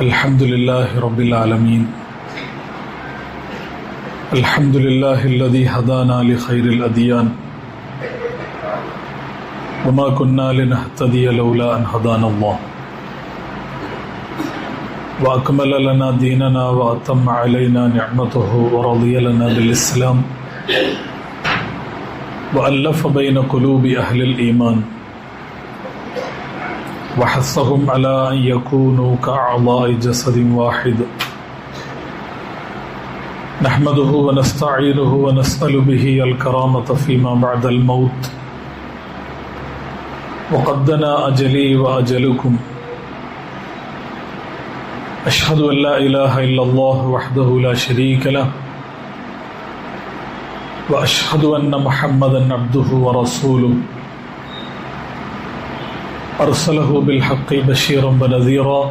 الحمد لله رب العالمين. الحمد لله الذي هدانا لخير الأديان وما كنا لنهتدي لولا أن هدانا الله وأكمل لنا ديننا وأتم علينا نعمته ورضي لنا بالإسلام وألف بين قلوب أهل الإيمان وحثهم على أن يكونوا كأعضاء جسد واحد. نحمده ونستعينه ونسأل به الكرامة فيما بعد الموت. وقد دنا أجلي وأجلكم. أشهد أن لا إله إلا الله وحده لا شريك له وأشهد أن محمدا عبده ورسوله أرسله بالحق بشيرا ونذيرا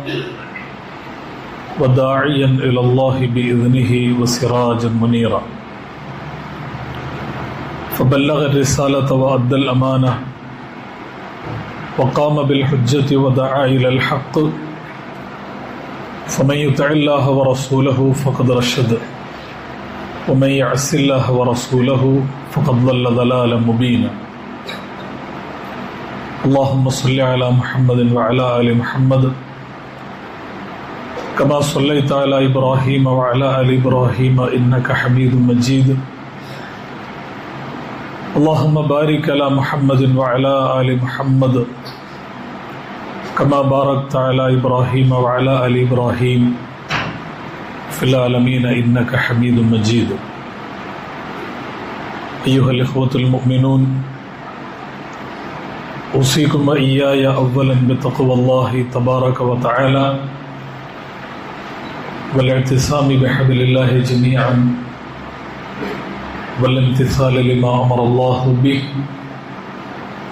وداعيا إلى الله بإذنه وسراجا منيرا. فبلغ الرسالة وأدى الأمانة وقام بالحجة ودعا إلى الحق. فمن يطع الله ورسوله فقد رشد ومن يعص الله ورسوله فقد ضل ضلالا مبينا. اللهم صل على محمد وعلى آل محمد كما صليت على إبراهيم وعلى آل إبراهيم إنك حميد مجيد. اللهم بارك على محمد وعلى آل محمد كما باركت على إبراهيم وعلى آل إبراهيم في العالمين إنك حميد مجيد. أيها الإخوة المؤمنون، أوصيكم وإياي أولا بتقوى الله تبارك وتعالى والاعتصام بحبل الله جميعا والامتثال لما أمر الله به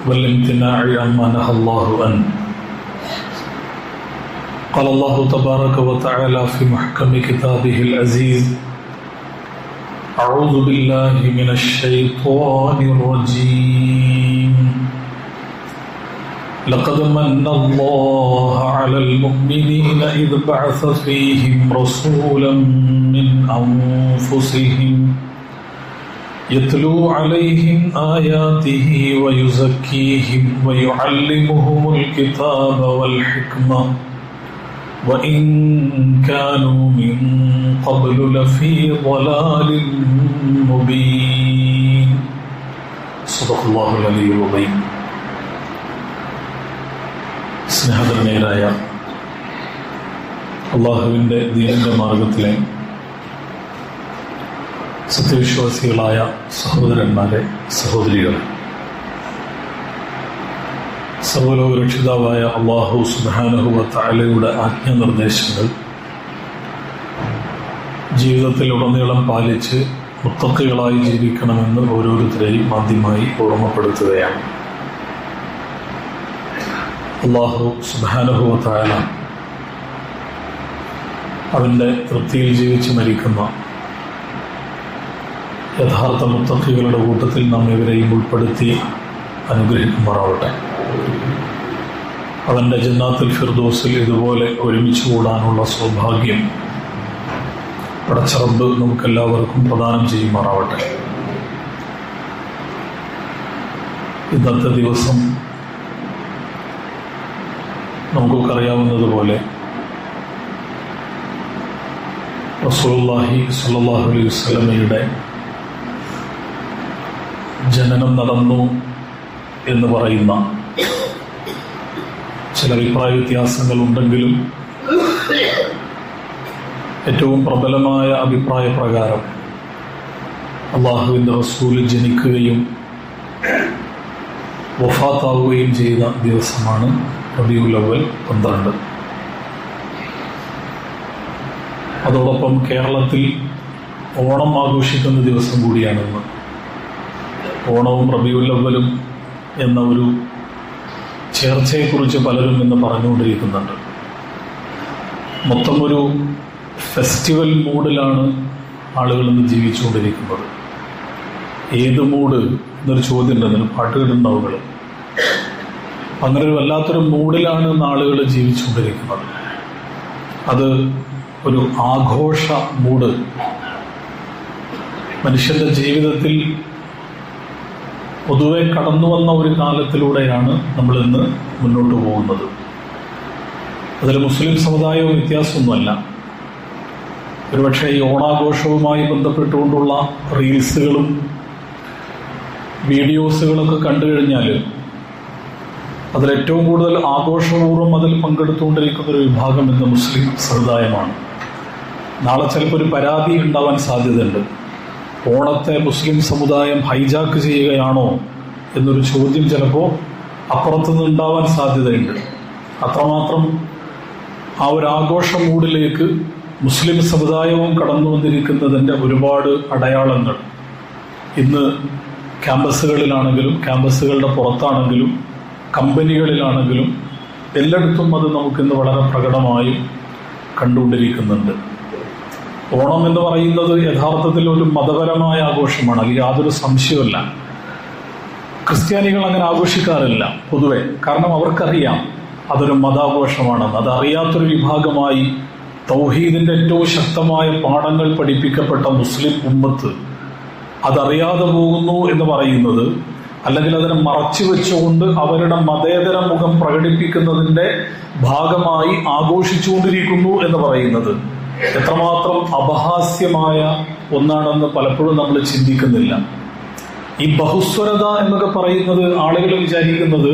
والامتناع عما نهى الله عنه. قال الله تبارك وتعالى في محكم كتابه العزيز: أعوذ بالله من الشيطان الرجيم. لقد من الله على المؤمنين إذ بعث فيهم رسولا من أنفسهم يتلو عليهم آياته ويزكيهم ويعلمهم الكتاب والحكمة وإن كانوا من قبل لفي ضلال مبين. صدق الله العلي العظيم. സ്നേഹധന്യരായ അള്ളാഹുവിൻ്റെ ദീനിൻ്റെ മാർഗത്തിലെ സത്യവിശ്വാസികളായ സഹോദരന്മാരെ, സഹോദരികളെ, സർവ്വലോകരക്ഷിതാവായ അള്ളാഹു സുബ്ഹാനഹു വ തആലയുടെ ആജ്ഞാനിർദ്ദേശങ്ങൾ ജീവിതത്തിൽ ഉടനീളം പാലിച്ച് മുത്തഖികളായി ജീവിക്കണമെന്ന് ഓരോരുത്തരെയും ആദ്യമായി ഓർമ്മപ്പെടുത്തുകയാണ്. അല്ലാഹു സുബ്ഹാനഹു വ തആല അവൻ്റെ തൃപ്തിയിൽ ജീവിച്ച് മരിക്കുന്ന യഥാർത്ഥ മുത്തഖികളുടെ കൂട്ടത്തിൽ നാം ഇവരെയും ഉൾപ്പെടുത്തി അനുഗ്രഹിക്കുമാറാവട്ടെ. അവൻ്റെ ജന്നാത്തുൽ ഫിർദൗസിൽ ഇതുപോലെ ഒരുമിച്ച് കൂടാനുള്ള സൗഭാഗ്യം പടച്ച റബ്ബ് നമുക്കെല്ലാവർക്കും പ്രദാനം ചെയ്യുമാറാവട്ടെ. ഇന്നത്തെ ദിവസം നമുക്കൊക്കെ അറിയാവുന്നതുപോലെ റസൂലുള്ളാഹി സ്വല്ലല്ലാഹു അലൈഹി വസല്ലമയുടെ ജനനം നടന്നു എന്ന് പറയുന്ന ചില അഭിപ്രായ വ്യത്യാസങ്ങൾ ഉണ്ടെങ്കിലും ഏറ്റവും പ്രബലമായ അഭിപ്രായ പ്രകാരം അള്ളാഹുവിൻ്റെ റസൂൽ ജനിക്കുകയും വഫാത്താവുകയും ചെയ്ത ദിവസമാണ് റബീഉൽ അവ്വൽ 12. അതോടൊപ്പം കേരളത്തിൽ ഓണം ആഘോഷിക്കുന്ന ദിവസം കൂടിയാണിന്ന്. ഓണവും റബീഉൽ അവ്വലും എന്ന ഒരു ചേർച്ചയെക്കുറിച്ച് പലരും ഇന്ന് പറഞ്ഞുകൊണ്ടിരിക്കുന്നുണ്ട്. മൊത്തം ഒരു ഫെസ്റ്റിവൽ മൂഡിലാണ് ആളുകൾ ഇന്ന് ജീവിച്ചുകൊണ്ടിരിക്കുന്നത്. ഏത് മൂഡ് എന്നൊരു ചോദ്യം ഉണ്ട്. അതിന് പാട്ട് കേട്ടിട്ടുണ്ടാവുകൾ. അങ്ങനെ ഒരു വല്ലാത്തൊരു മൂഡിലാണ് ആളുകൾ ജീവിച്ചുകൊണ്ടിരിക്കുന്നത്. അത് ഒരു ആഘോഷ മൂഡ് മനുഷ്യന്റെ ജീവിതത്തിൽ പൊതുവെ കടന്നു വന്ന ഒരു കാലത്തിലൂടെയാണ് നമ്മൾ ഇന്ന് മുന്നോട്ട് പോകുന്നത്. അതിൽ മുസ്ലിം സമുദായവും വ്യത്യാസമൊന്നുമല്ല. ഒരുപക്ഷെ ഈ ഓണാഘോഷവുമായി ബന്ധപ്പെട്ടുകൊണ്ടുള്ള റീൽസുകളും വീഡിയോസുകളൊക്കെ കണ്ടു കഴിഞ്ഞാൽ അതിലേറ്റവും കൂടുതൽ ആഘോഷപൂർവ്വം അതിൽ പങ്കെടുത്തുകൊണ്ടിരിക്കുന്ന ഒരു വിഭാഗം ഇന്ന് മുസ്ലിം സമുദായമാണ്. നാളെ ചിലപ്പോൾ ഒരു പരാതി ഉണ്ടാവാൻ സാധ്യതയുണ്ട്. ഓണത്തെ മുസ്ലിം സമുദായം ഹൈജാക്ക് ചെയ്യുകയാണോ എന്നൊരു ചോദ്യം ചിലപ്പോൾ അപ്പുറത്തുനിന്ന് ഉണ്ടാവാൻ സാധ്യതയുണ്ട്. അത്രമാത്രം ആ ഒരു ആഘോഷ മൂഡിലേക്ക് മുസ്ലിം സമുദായവും കടന്നു വന്നിരിക്കുന്നതിൻ്റെ ഒരുപാട് അടയാളങ്ങൾ ഇന്ന് ക്യാമ്പസുകളിലാണെങ്കിലും ക്യാമ്പസുകളുടെ പുറത്താണെങ്കിലും കമ്പനികളിലാണെങ്കിലും എല്ലായിടത്തും അത് നമുക്കിന്ന് വളരെ പ്രകടമായും കണ്ടുകൊണ്ടിരിക്കുന്നുണ്ട്. ഓണം എന്ന് പറയുന്നത് യഥാർത്ഥത്തിൽ ഒരു മതപരമായ ആഘോഷമാണ്, അതിൽ യാതൊരു സംശയവുമില്ല. ക്രിസ്ത്യാനികൾ അങ്ങനെ ആഘോഷിക്കാറില്ല പൊതുവെ, കാരണം അവർക്കറിയാം അതൊരു മതാഘോഷമാണെന്ന്. അതറിയാത്തൊരു വിഭാഗമായി തൗഹീദിന്റെ ഏറ്റവും ശക്തമായ പാഠങ്ങൾ പഠിപ്പിക്കപ്പെട്ട മുസ്ലിം ഉമ്മത്ത് അതറിയാതെ പോകുന്നു എന്ന് പറയുന്നത്, അല്ലെങ്കിൽ അതിനെ മറച്ചു വെച്ചുകൊണ്ട് അവരുടെ മതേതര മുഖം പ്രകടിപ്പിക്കുന്നതിന്റെ ഭാഗമായി ആഘോഷിച്ചുകൊണ്ടിരിക്കുന്നു എന്ന് പറയുന്നത് എത്രമാത്രം അപഹാസ്യമായ ഒന്നാണെന്ന് പലപ്പോഴും നമ്മൾ ചിന്തിക്കുന്നില്ല. ഈ ബഹുസ്വരത എന്നൊക്കെ പറയുന്നത് ആളുകൾ വിചാരിക്കുന്നത്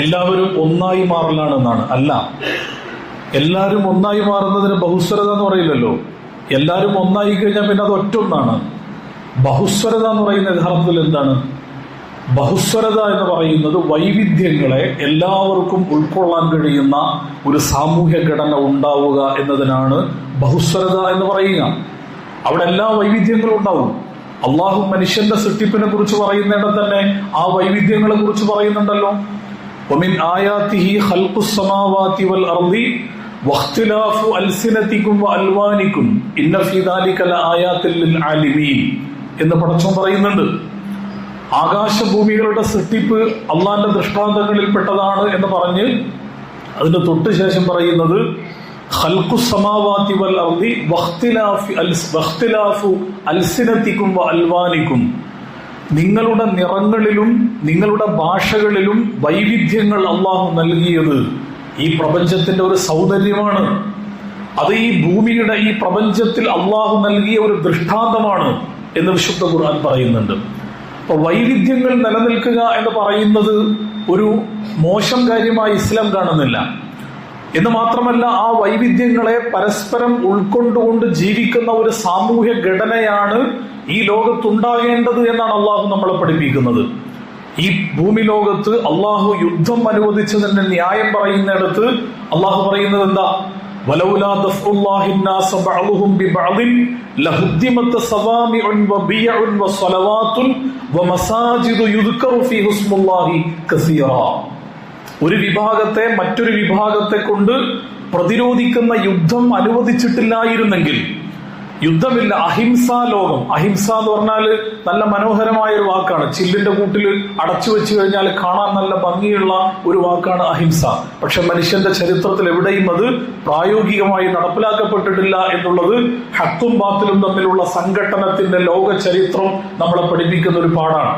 എല്ലാവരും ഒന്നായി മാറലാണെന്നാണ്. അല്ല, എല്ലാവരും ഒന്നായി മാറുന്നതിന് ബഹുസ്വരത എന്ന് പറയില്ലല്ലോ. എല്ലാവരും ഒന്നായി കഴിഞ്ഞാൽ പിന്നെ അത് ഒറ്റൊന്നാണ്. ബഹുസ്വരത എന്ന് പറയുന്ന യഥാർത്ഥത്തിൽ എന്താണ്? ബഹുസ്വരത എന്ന് പറയുന്നത് വൈവിധ്യങ്ങളെ എല്ലാവർക്കും ഉൾക്കൊള്ളാൻ കഴിയുന്ന ഒരു സാമൂഹ്യ ഘടന ഉണ്ടാവുക എന്നതിനാണ് ബഹുസ്വരത എന്ന് പറയുക. അവിടെ എല്ലാ വൈവിധ്യങ്ങളും ഉണ്ടാവും. അള്ളാഹു മനുഷ്യന്റെ സൃഷ്ടിപ്പിനെ കുറിച്ച് പറയുന്നിടത്ത് തന്നെ ആ വൈവിധ്യങ്ങളെ കുറിച്ച് പറയുന്നുണ്ടല്ലോ. വമിൻ ആയാതിഹി ഖൽഖുസ് സമാവാതി വൽ അർളി വഖ്തിലാഫു അൽസിനതികും വഅൽവാനികും ഇന്ന ഫീ ദാലിക ലആയാതിൻ ലിൽ ആലിമീൻ എന്ന് പടച്ചോൻ പറയുന്നുണ്ട്. ആകാശഭൂമികളുടെ സൃഷ്ടിപ്പ് അള്ളാന്റെ ദൃഷ്ടാന്തങ്ങളിൽ പെട്ടതാണ് എന്ന് പറഞ്ഞ് അതിന്റെ തൊട്ട് ശേഷം പറയുന്നത് ഖൽഖുസ് സമാവാതി വൽ അർളി വഖ്തിലാഫു അൽസിനതികും വഅൽവാനികും, നിങ്ങളുടെ നിറങ്ങളിലും നിങ്ങളുടെ ഭാഷകളിലും വൈവിധ്യങ്ങൾ അള്ളാഹു നൽകിയത് ഈ പ്രപഞ്ചത്തിന്റെ ഒരു സൗന്ദര്യമാണ്. അത് ഈ ഭൂമിയുടെ ഈ പ്രപഞ്ചത്തിൽ അള്ളാഹു നൽകിയ ഒരു ദൃഷ്ടാന്തമാണ് എന്ന് വിശുദ്ധ ഖുർആൻ പറയുന്നുണ്ട്. അപ്പൊ വൈവിധ്യങ്ങൾ നിലനിൽക്കുക എന്ന് പറയുന്നത് ഒരു മോശം കാര്യമായി ഇസ്ലാം കാണുന്നില്ല. എന്ന് മാത്രമല്ല, ആ വൈവിധ്യങ്ങളെ പരസ്പരം ഉൾക്കൊണ്ടുകൊണ്ട് ജീവിക്കുന്ന ഒരു സാമൂഹ്യ ഘടനയാണ് ഈ ലോകത്തുണ്ടാകേണ്ടത് എന്നാണ് അള്ളാഹു നമ്മളെ പഠിപ്പിക്കുന്നത്. ഈ ഭൂമി ലോകത്ത് അള്ളാഹു യുദ്ധം അനുവദിച്ചതിന്റെ ന്യായം പറയുന്നിടത്ത് അള്ളാഹു പറയുന്നത് എന്താ? വലൗലാ ദഫ്ഉല്ലാഹി الناس ബഅദുഹും ബിബഅദിൻ ലഹുദ്ദിമത സവാമിഉൻ വബിയഉൻ വസലവാതുൻ വമസാജിദു യുദ്കറു ഫീഹി ഇസ്മുല്ലാഹി കസീറാ. ഒരു വിഭാഗത്തെ മറ്റൊരു വിഭാഗത്തെ കൊണ്ട് പ്രതിരോധിക്കുന്ന യുദ്ധം അനുവദിച്ചിട്ടില്ലായിരുന്നെങ്കിൽ, യുദ്ധമില്ല, അഹിംസാ ലോകം. അഹിംസ എന്ന് പറഞ്ഞാൽ നല്ല മനോഹരമായ ഒരു വാക്കാണ്. ചില്ലിന്റെ കൂട്ടിൽ അടച്ചു വെച്ചു കഴിഞ്ഞാൽ കാണാൻ നല്ല ഭംഗിയുള്ള ഒരു വാക്കാണ് അഹിംസ. പക്ഷെ മനുഷ്യന്റെ ചരിത്രത്തിൽ എവിടെയും അത് പ്രായോഗികമായി നടപ്പിലാക്കപ്പെട്ടിട്ടില്ല എന്നുള്ളത് ഹക്കും ബാത്തിലും തമ്മിലുള്ള സംഘട്ടനത്തിന്റെ ലോക ചരിത്രം നമ്മളെ പഠിപ്പിക്കുന്ന ഒരു പാഠാണ്.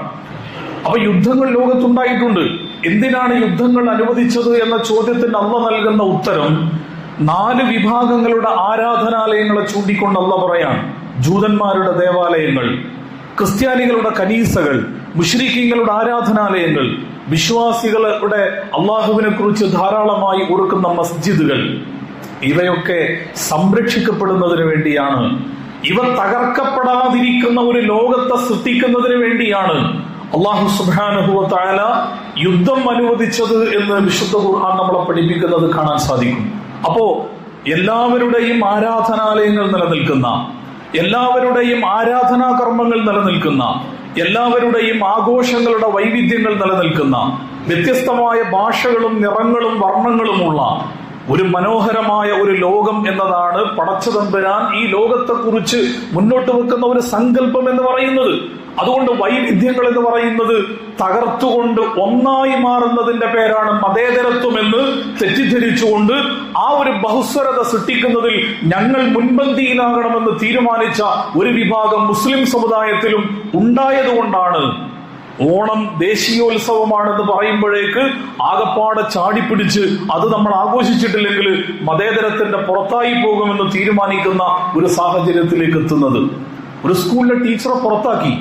അപ്പൊ യുദ്ധങ്ങൾ ലോകത്തുണ്ടായിട്ടുണ്ട്. എന്തിനാണ് യുദ്ധങ്ങൾ അനുവദിച്ചത് എന്ന ചോദ്യത്തിന് അള്ളാഹു നൽകുന്ന ഉത്തരം 4 വിഭാഗങ്ങളുടെ ആരാധനാലയങ്ങളെ ചൂണ്ടിക്കൊണ്ട് അള്ളാഹു പറയാണ്. ജൂതന്മാരുടെ ദേവാലയങ്ങൾ, ക്രിസ്ത്യാനികളുടെ കനീസകൾ, മുശ്രിക്കീങ്ങളുടെ ആരാധനാലയങ്ങൾ, വിശ്വാസികളുടെ അള്ളാഹുവിനെ കുറിച്ച് ധാരാളമായി ഓർക്കുന്ന മസ്ജിദുകൾ, ഇവയൊക്കെ സംരക്ഷിക്കപ്പെടുന്നതിന് വേണ്ടിയാണ്. ഇവ തകർക്കപ്പെടാതിരിക്കുന്ന ഒരു ലോകത്തെ സൃഷ്ടിക്കുന്നതിന് വേണ്ടിയാണ് അള്ളാഹു സുബ്ഹാനഹു വ തആല യുദ്ധം അനുവദിച്ചത് എന്ന് വിശുദ്ധ ഖുർആൻ നമ്മളെ പഠിപ്പിക്കുന്നത് കാണാൻ സാധിക്കും. അപ്പോ എല്ലാവരുടെയും ആരാധനാലയങ്ങൾ നിലനിൽക്കുന്ന, എല്ലാവരുടെയും ആരാധനാ കർമ്മങ്ങൾ നിലനിൽക്കുന്ന, എല്ലാവരുടെയും ആഘോഷങ്ങളുടെ വൈവിധ്യങ്ങൾ നിലനിൽക്കുന്ന, വ്യത്യസ്തമായ ഭാഷകളും നിറങ്ങളും വർണ്ണങ്ങളുമുള്ള ഒരു മനോഹരമായ ഒരു ലോകം എന്നതാണ് പടച്ചതമ്പുരാൻ ഈ ലോകത്തെക്കുറിച്ച് മുന്നോട്ട് വെക്കുന്ന ഒരു സങ്കല്പം എന്ന് പറയുന്നത്. അതുകൊണ്ട് വൈവിധ്യങ്ങൾ എന്ന് പറയുന്നത് തകർത്തുകൊണ്ട് ഒന്നായി മാറുന്നതിന്റെ പേരാണ് മതേതരത്വം എന്ന് തെറ്റിദ്ധരിച്ചുകൊണ്ട് ആ ഒരു ബഹുസ്വരത സൃഷ്ടിക്കുന്നതിൽ ഞങ്ങൾ മുൻപന്തിയിലാകണമെന്ന് തീരുമാനിച്ച ഒരു വിഭാഗം മുസ്ലിം സമുദായത്തിലും ഉണ്ടായതുകൊണ്ടാണ് ഓണം ദേശീയോത്സവമാണെന്ന് പറയുമ്പോഴേക്ക് ആകപ്പാടെ ചാടിപ്പിടിച്ച് അത് നമ്മൾ ആഘോഷിച്ചിട്ടില്ലെങ്കിൽ മതേതരത്തിന്റെ പുറത്തായി പോകുമെന്ന് തീരുമാനിക്കുന്ന ഒരു സാഹചര്യത്തിലേക്ക് എത്തുന്നത്. ഒരു സ്കൂളിലെ ടീച്ചറെ പുറത്താക്കി.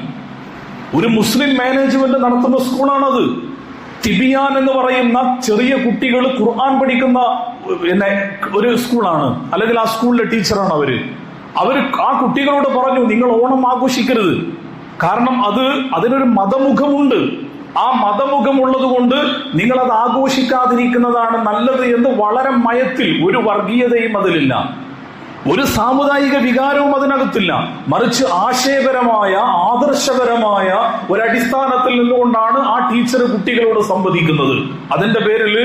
ഒരു മുസ്ലിം മാനേജ്മെന്റ് നടത്തുന്ന സ്കൂളാണത്. തിബിയാൻ എന്ന് പറയുന്ന ചെറിയ കുട്ടികൾ ഖുർആൻ പഠിക്കുന്ന ഒരു സ്കൂളാണ്, അല്ലെങ്കിൽ ആ സ്കൂളിലെ ടീച്ചറാണ് അവര് ആ കുട്ടികളോട് പറഞ്ഞു, നിങ്ങൾ ഓണം ആഘോഷിക്കരുത്. കാരണം അതിനൊരു മതമുഖമുണ്ട്. ആ മതമുഖമുള്ളത് കൊണ്ട് നിങ്ങൾ അത് ആഘോഷിക്കാതിരിക്കുന്നതാണ് നല്ലത് എന്ന് വളരെ മയത്തിൽ, ഒരു വർഗീയതയും അതിലില്ല, ഒരു സാമുദായിക വികാരവും അതിനകത്തില്ല, മറിച്ച് ആശയപരമായ ആദർശപരമായ ഒരടിസ്ഥാനത്തിൽ നിന്നുകൊണ്ടാണ് ആ ടീച്ചർ കുട്ടികളോട് സംവദിക്കുന്നത്. അതിന്റെ പേരിൽ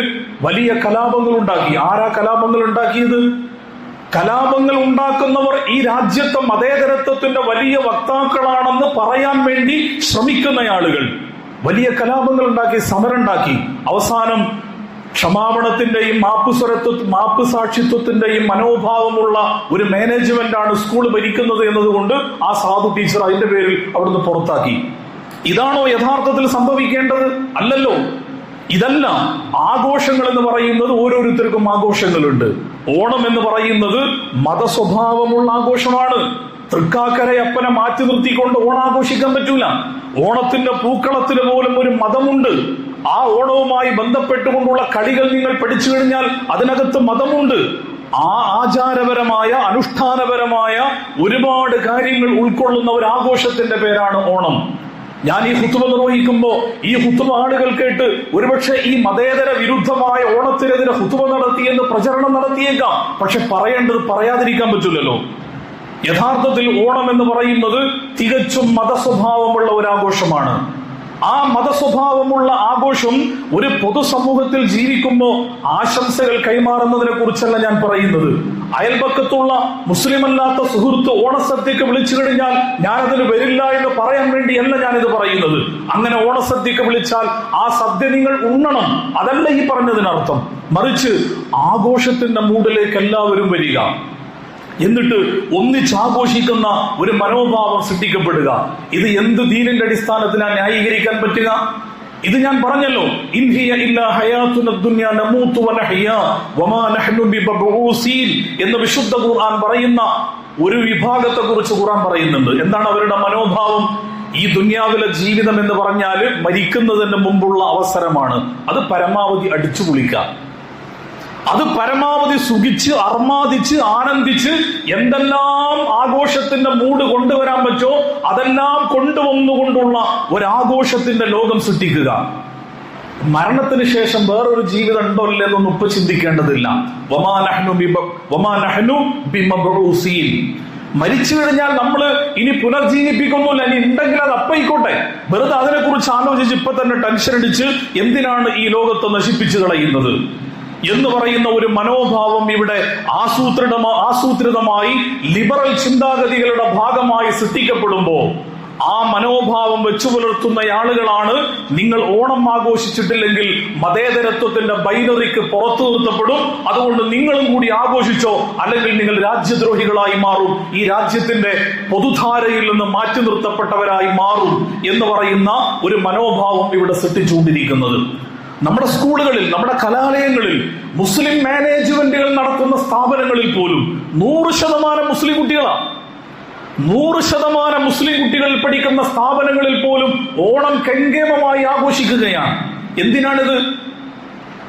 വലിയ കലാപങ്ങൾ ഉണ്ടാക്കി. ആരാ കലാപങ്ങൾ ഉണ്ടാക്കിയത്? കലാപങ്ങൾ ഉണ്ടാക്കുന്നവർ ഈ രാജ്യത്തെ മതേതരത്വത്തിന്റെ വലിയ വക്താക്കളാണെന്ന് പറയാൻ വേണ്ടി ശ്രമിക്കുന്ന ആളുകൾ വലിയ കലാപങ്ങൾ ഉണ്ടാക്കി, സമരമുണ്ടാക്കി. അവസാനം ക്ഷമാപണത്തിന്റെയും മാപ്പ് സാക്ഷിത്വത്തിന്റെയും മനോഭാവമുള്ള ഒരു മാനേജ്മെന്റാണ് സ്കൂൾ ഭരിക്കുന്നത് എന്നതുകൊണ്ട് ആ സാധു ടീച്ചർ അതിന്റെ പേരിൽ അവിടുന്ന് പുറത്താക്കി. ഇതാണോ യഥാർത്ഥത്തിൽ സംഭവിക്കേണ്ടത്? അല്ലല്ലോ. ഇതല്ല. ആഘോഷങ്ങൾ എന്ന് പറയുന്നത് ഓരോരുത്തർക്കും ആഘോഷങ്ങളുണ്ട്. ഓണം എന്ന് പറയുന്നത് മതസ്വഭാവമുള്ള ആഘോഷമാണ്. തൃക്കാക്കരയപ്പനെ മാറ്റി നിർത്തിക്കൊണ്ട് ഓണാഘോഷിക്കാൻ പറ്റൂല. ഓണത്തിന്റെ പൂക്കളത്തിന് പോലും ഒരു മതമുണ്ട്. ആ ഓണവുമായി ബന്ധപ്പെട്ടുകൊണ്ടുള്ള കളികൾ നിങ്ങൾ പഠിച്ചു കഴിഞ്ഞാൽ അതിനകത്ത് മതമുണ്ട്. ആ ആചാരപരമായ അനുഷ്ഠാനപരമായ ഒരുപാട് കാര്യങ്ങൾ ഉൾക്കൊള്ളുന്ന ഒരു ആഘോഷത്തിന്റെ പേരാണ് ഓണം. ഞാൻ ഈ ഖുതുബ നിർവഹിക്കുമ്പോൾ ഈ ഖുതുബ ആളുകൾ കേട്ട് ഒരുപക്ഷെ ഈ മതേതര വിരുദ്ധമായ ഓണത്തിനെതിരെ ഖുതുബ നടത്തിയെന്ന് പ്രചരണം നടത്തിയേക്കാം. പക്ഷെ പറയേണ്ടത് പറയാതിരിക്കാൻ പറ്റില്ലല്ലോ. യഥാർത്ഥത്തിൽ ഓണം എന്ന് പറയുന്നത് തികച്ചും മതസ്വഭാവമുള്ള ഒരു ആഘോഷമാണ്. ആ മതസ്വഭാവമുള്ള ആഘോഷം ഒരു പൊതുസമൂഹത്തിൽ ജീവിക്കുമ്പോൾ ആശംസകൾ കൈമാറുന്നതിനെ കുറിച്ചല്ല ഞാൻ പറയുന്നത്. അയൽപക്കത്തുള്ള മുസ്ലിം അല്ലാത്ത സുഹൃത്ത് ഓണസദ്യക്ക് വിളിച്ചു കഴിഞ്ഞാൽ ഞാനതിന് വരില്ല എന്ന് പറയാൻ വേണ്ടിയല്ല ഞാനിത് പറയുന്നത്. അങ്ങനെ ഓണസദ്യക്ക് വിളിച്ചാൽ ആ സദ്യ നിങ്ങൾ ഉണ്ണണം, അതല്ല ഈ പറഞ്ഞതിനർത്ഥം. മറിച്ച് ആഘോഷത്തിന്റെ മൂഡിലേക്ക് എല്ലാവരും വരിക, എന്നിട്ട് ഒന്നിച്ചാഘോഷിക്കുന്ന ഒരു മനോഭാവം സൃഷ്ടിക്കപ്പെടുക. ഇത് എന്ത് ദീനിന്റെ അടിസ്ഥാനത്തിലാണ് ന്യായീകരിക്കാൻ പറ്റുക? ഇത് ഞാൻ പറഞ്ഞല്ലോ, ഇൻഹിയ ഇല്ലാ ഹയാതുന ദുനിയ നമൂതു വനഹ്യ വമാ നഹ്നു ബിമബ്ഊസീൻ എന്ന് വിശുദ്ധ ഖുർആൻ പറയുന്ന ഒരു വിഭാഗത്തെ കുറിച്ച് ഖുർആൻ പറയുന്നുണ്ട്. എന്താണ് അവരുടെ മനോഭാവം? ഈ ദുനിയാവിലെ ജീവിതം എന്ന് പറഞ്ഞാൽ മരിക്കുന്നതിന് മുമ്പുള്ള അവസരമാണ്. അത് പരമാവധി അടിച്ചു പൊളിക്കുക, അത് പരമാവധി സുഖിച്ച് അർമാദിച്ച് ആനന്ദിച്ച് എന്തെല്ലാം ആഘോഷത്തിന്റെ മൂഡ് കൊണ്ടുവരാൻ പറ്റോ അതെല്ലാം കൊണ്ടുവന്നുകൊണ്ടുള്ള ഒരാഘോഷത്തിന്റെ ലോകം സൃഷ്ടിക്കുക. മരണത്തിന് ശേഷം വേറൊരു ജീവിതം ഉണ്ടോ ഇല്ലെന്നൊന്നും ഇപ്പൊ ചിന്തിക്കേണ്ടതില്ല. വമാ നഹ്നു ബിമബ്ഊസീൻ. മരിച്ചു കഴിഞ്ഞാൽ നമ്മൾ ഇനി പുനർജീവിപ്പിക്കൊന്നുമില്ല. ഇനി ഉണ്ടെങ്കിൽ അത് അപ്പയിക്കോട്ടെ. വെറുതെ അതിനെക്കുറിച്ച് ആലോചിച്ച് ഇപ്പൊ തന്നെ ടെൻഷൻ അടിച്ച് എന്തിനാണ് ഈ ലോകത്തെ നശിപ്പിച്ചു കളയുന്നത് എന്ന് പറയുന്ന ഒരു മനോഭാവം ഇവിടെ ആസൂത്രിതമായി ലിബറൽ ചിന്താഗതികളുടെ ഭാഗമായി സൃഷ്ടിക്കപ്പെടുമ്പോൾ ആ മനോഭാവം വെച്ചു പുലർത്തുന്ന ആളുകളാണ് നിങ്ങൾ ഓണം ആഘോഷിച്ചിട്ടില്ലെങ്കിൽ മതേതരത്വത്തിന്റെ ബൈനറിക്ക് പുറത്തു നിർത്തപ്പെടും, അതുകൊണ്ട് നിങ്ങളും കൂടി ആഘോഷിച്ചോ അല്ലെങ്കിൽ നിങ്ങൾ രാജ്യദ്രോഹികളായി മാറും, ഈ രാജ്യത്തിന്റെ പൊതുധാരയിൽ നിന്ന് മാറ്റി നിർത്തപ്പെട്ടവരായി മാറും എന്ന് പറയുന്ന ഒരു മനോഭാവം ഇവിടെ സൃഷ്ടിച്ചുകൊണ്ടിരിക്കുന്നത്. നമ്മുടെ സ്കൂളുകളിൽ, നമ്മുടെ കലാലയങ്ങളിൽ, മുസ്ലിം മാനേജ്മെന്റുകൾ നടത്തുന്ന സ്ഥാപനങ്ങളിൽ പോലും 100% മുസ്ലിം കുട്ടികളാണ്. 100% മുസ്ലിം കുട്ടികൾ പഠിക്കുന്ന സ്ഥാപനങ്ങളിൽ പോലും ഓണം കെങ്കേമമായി ആഘോഷിക്കുകയാണ്. എന്തിനാണിത്?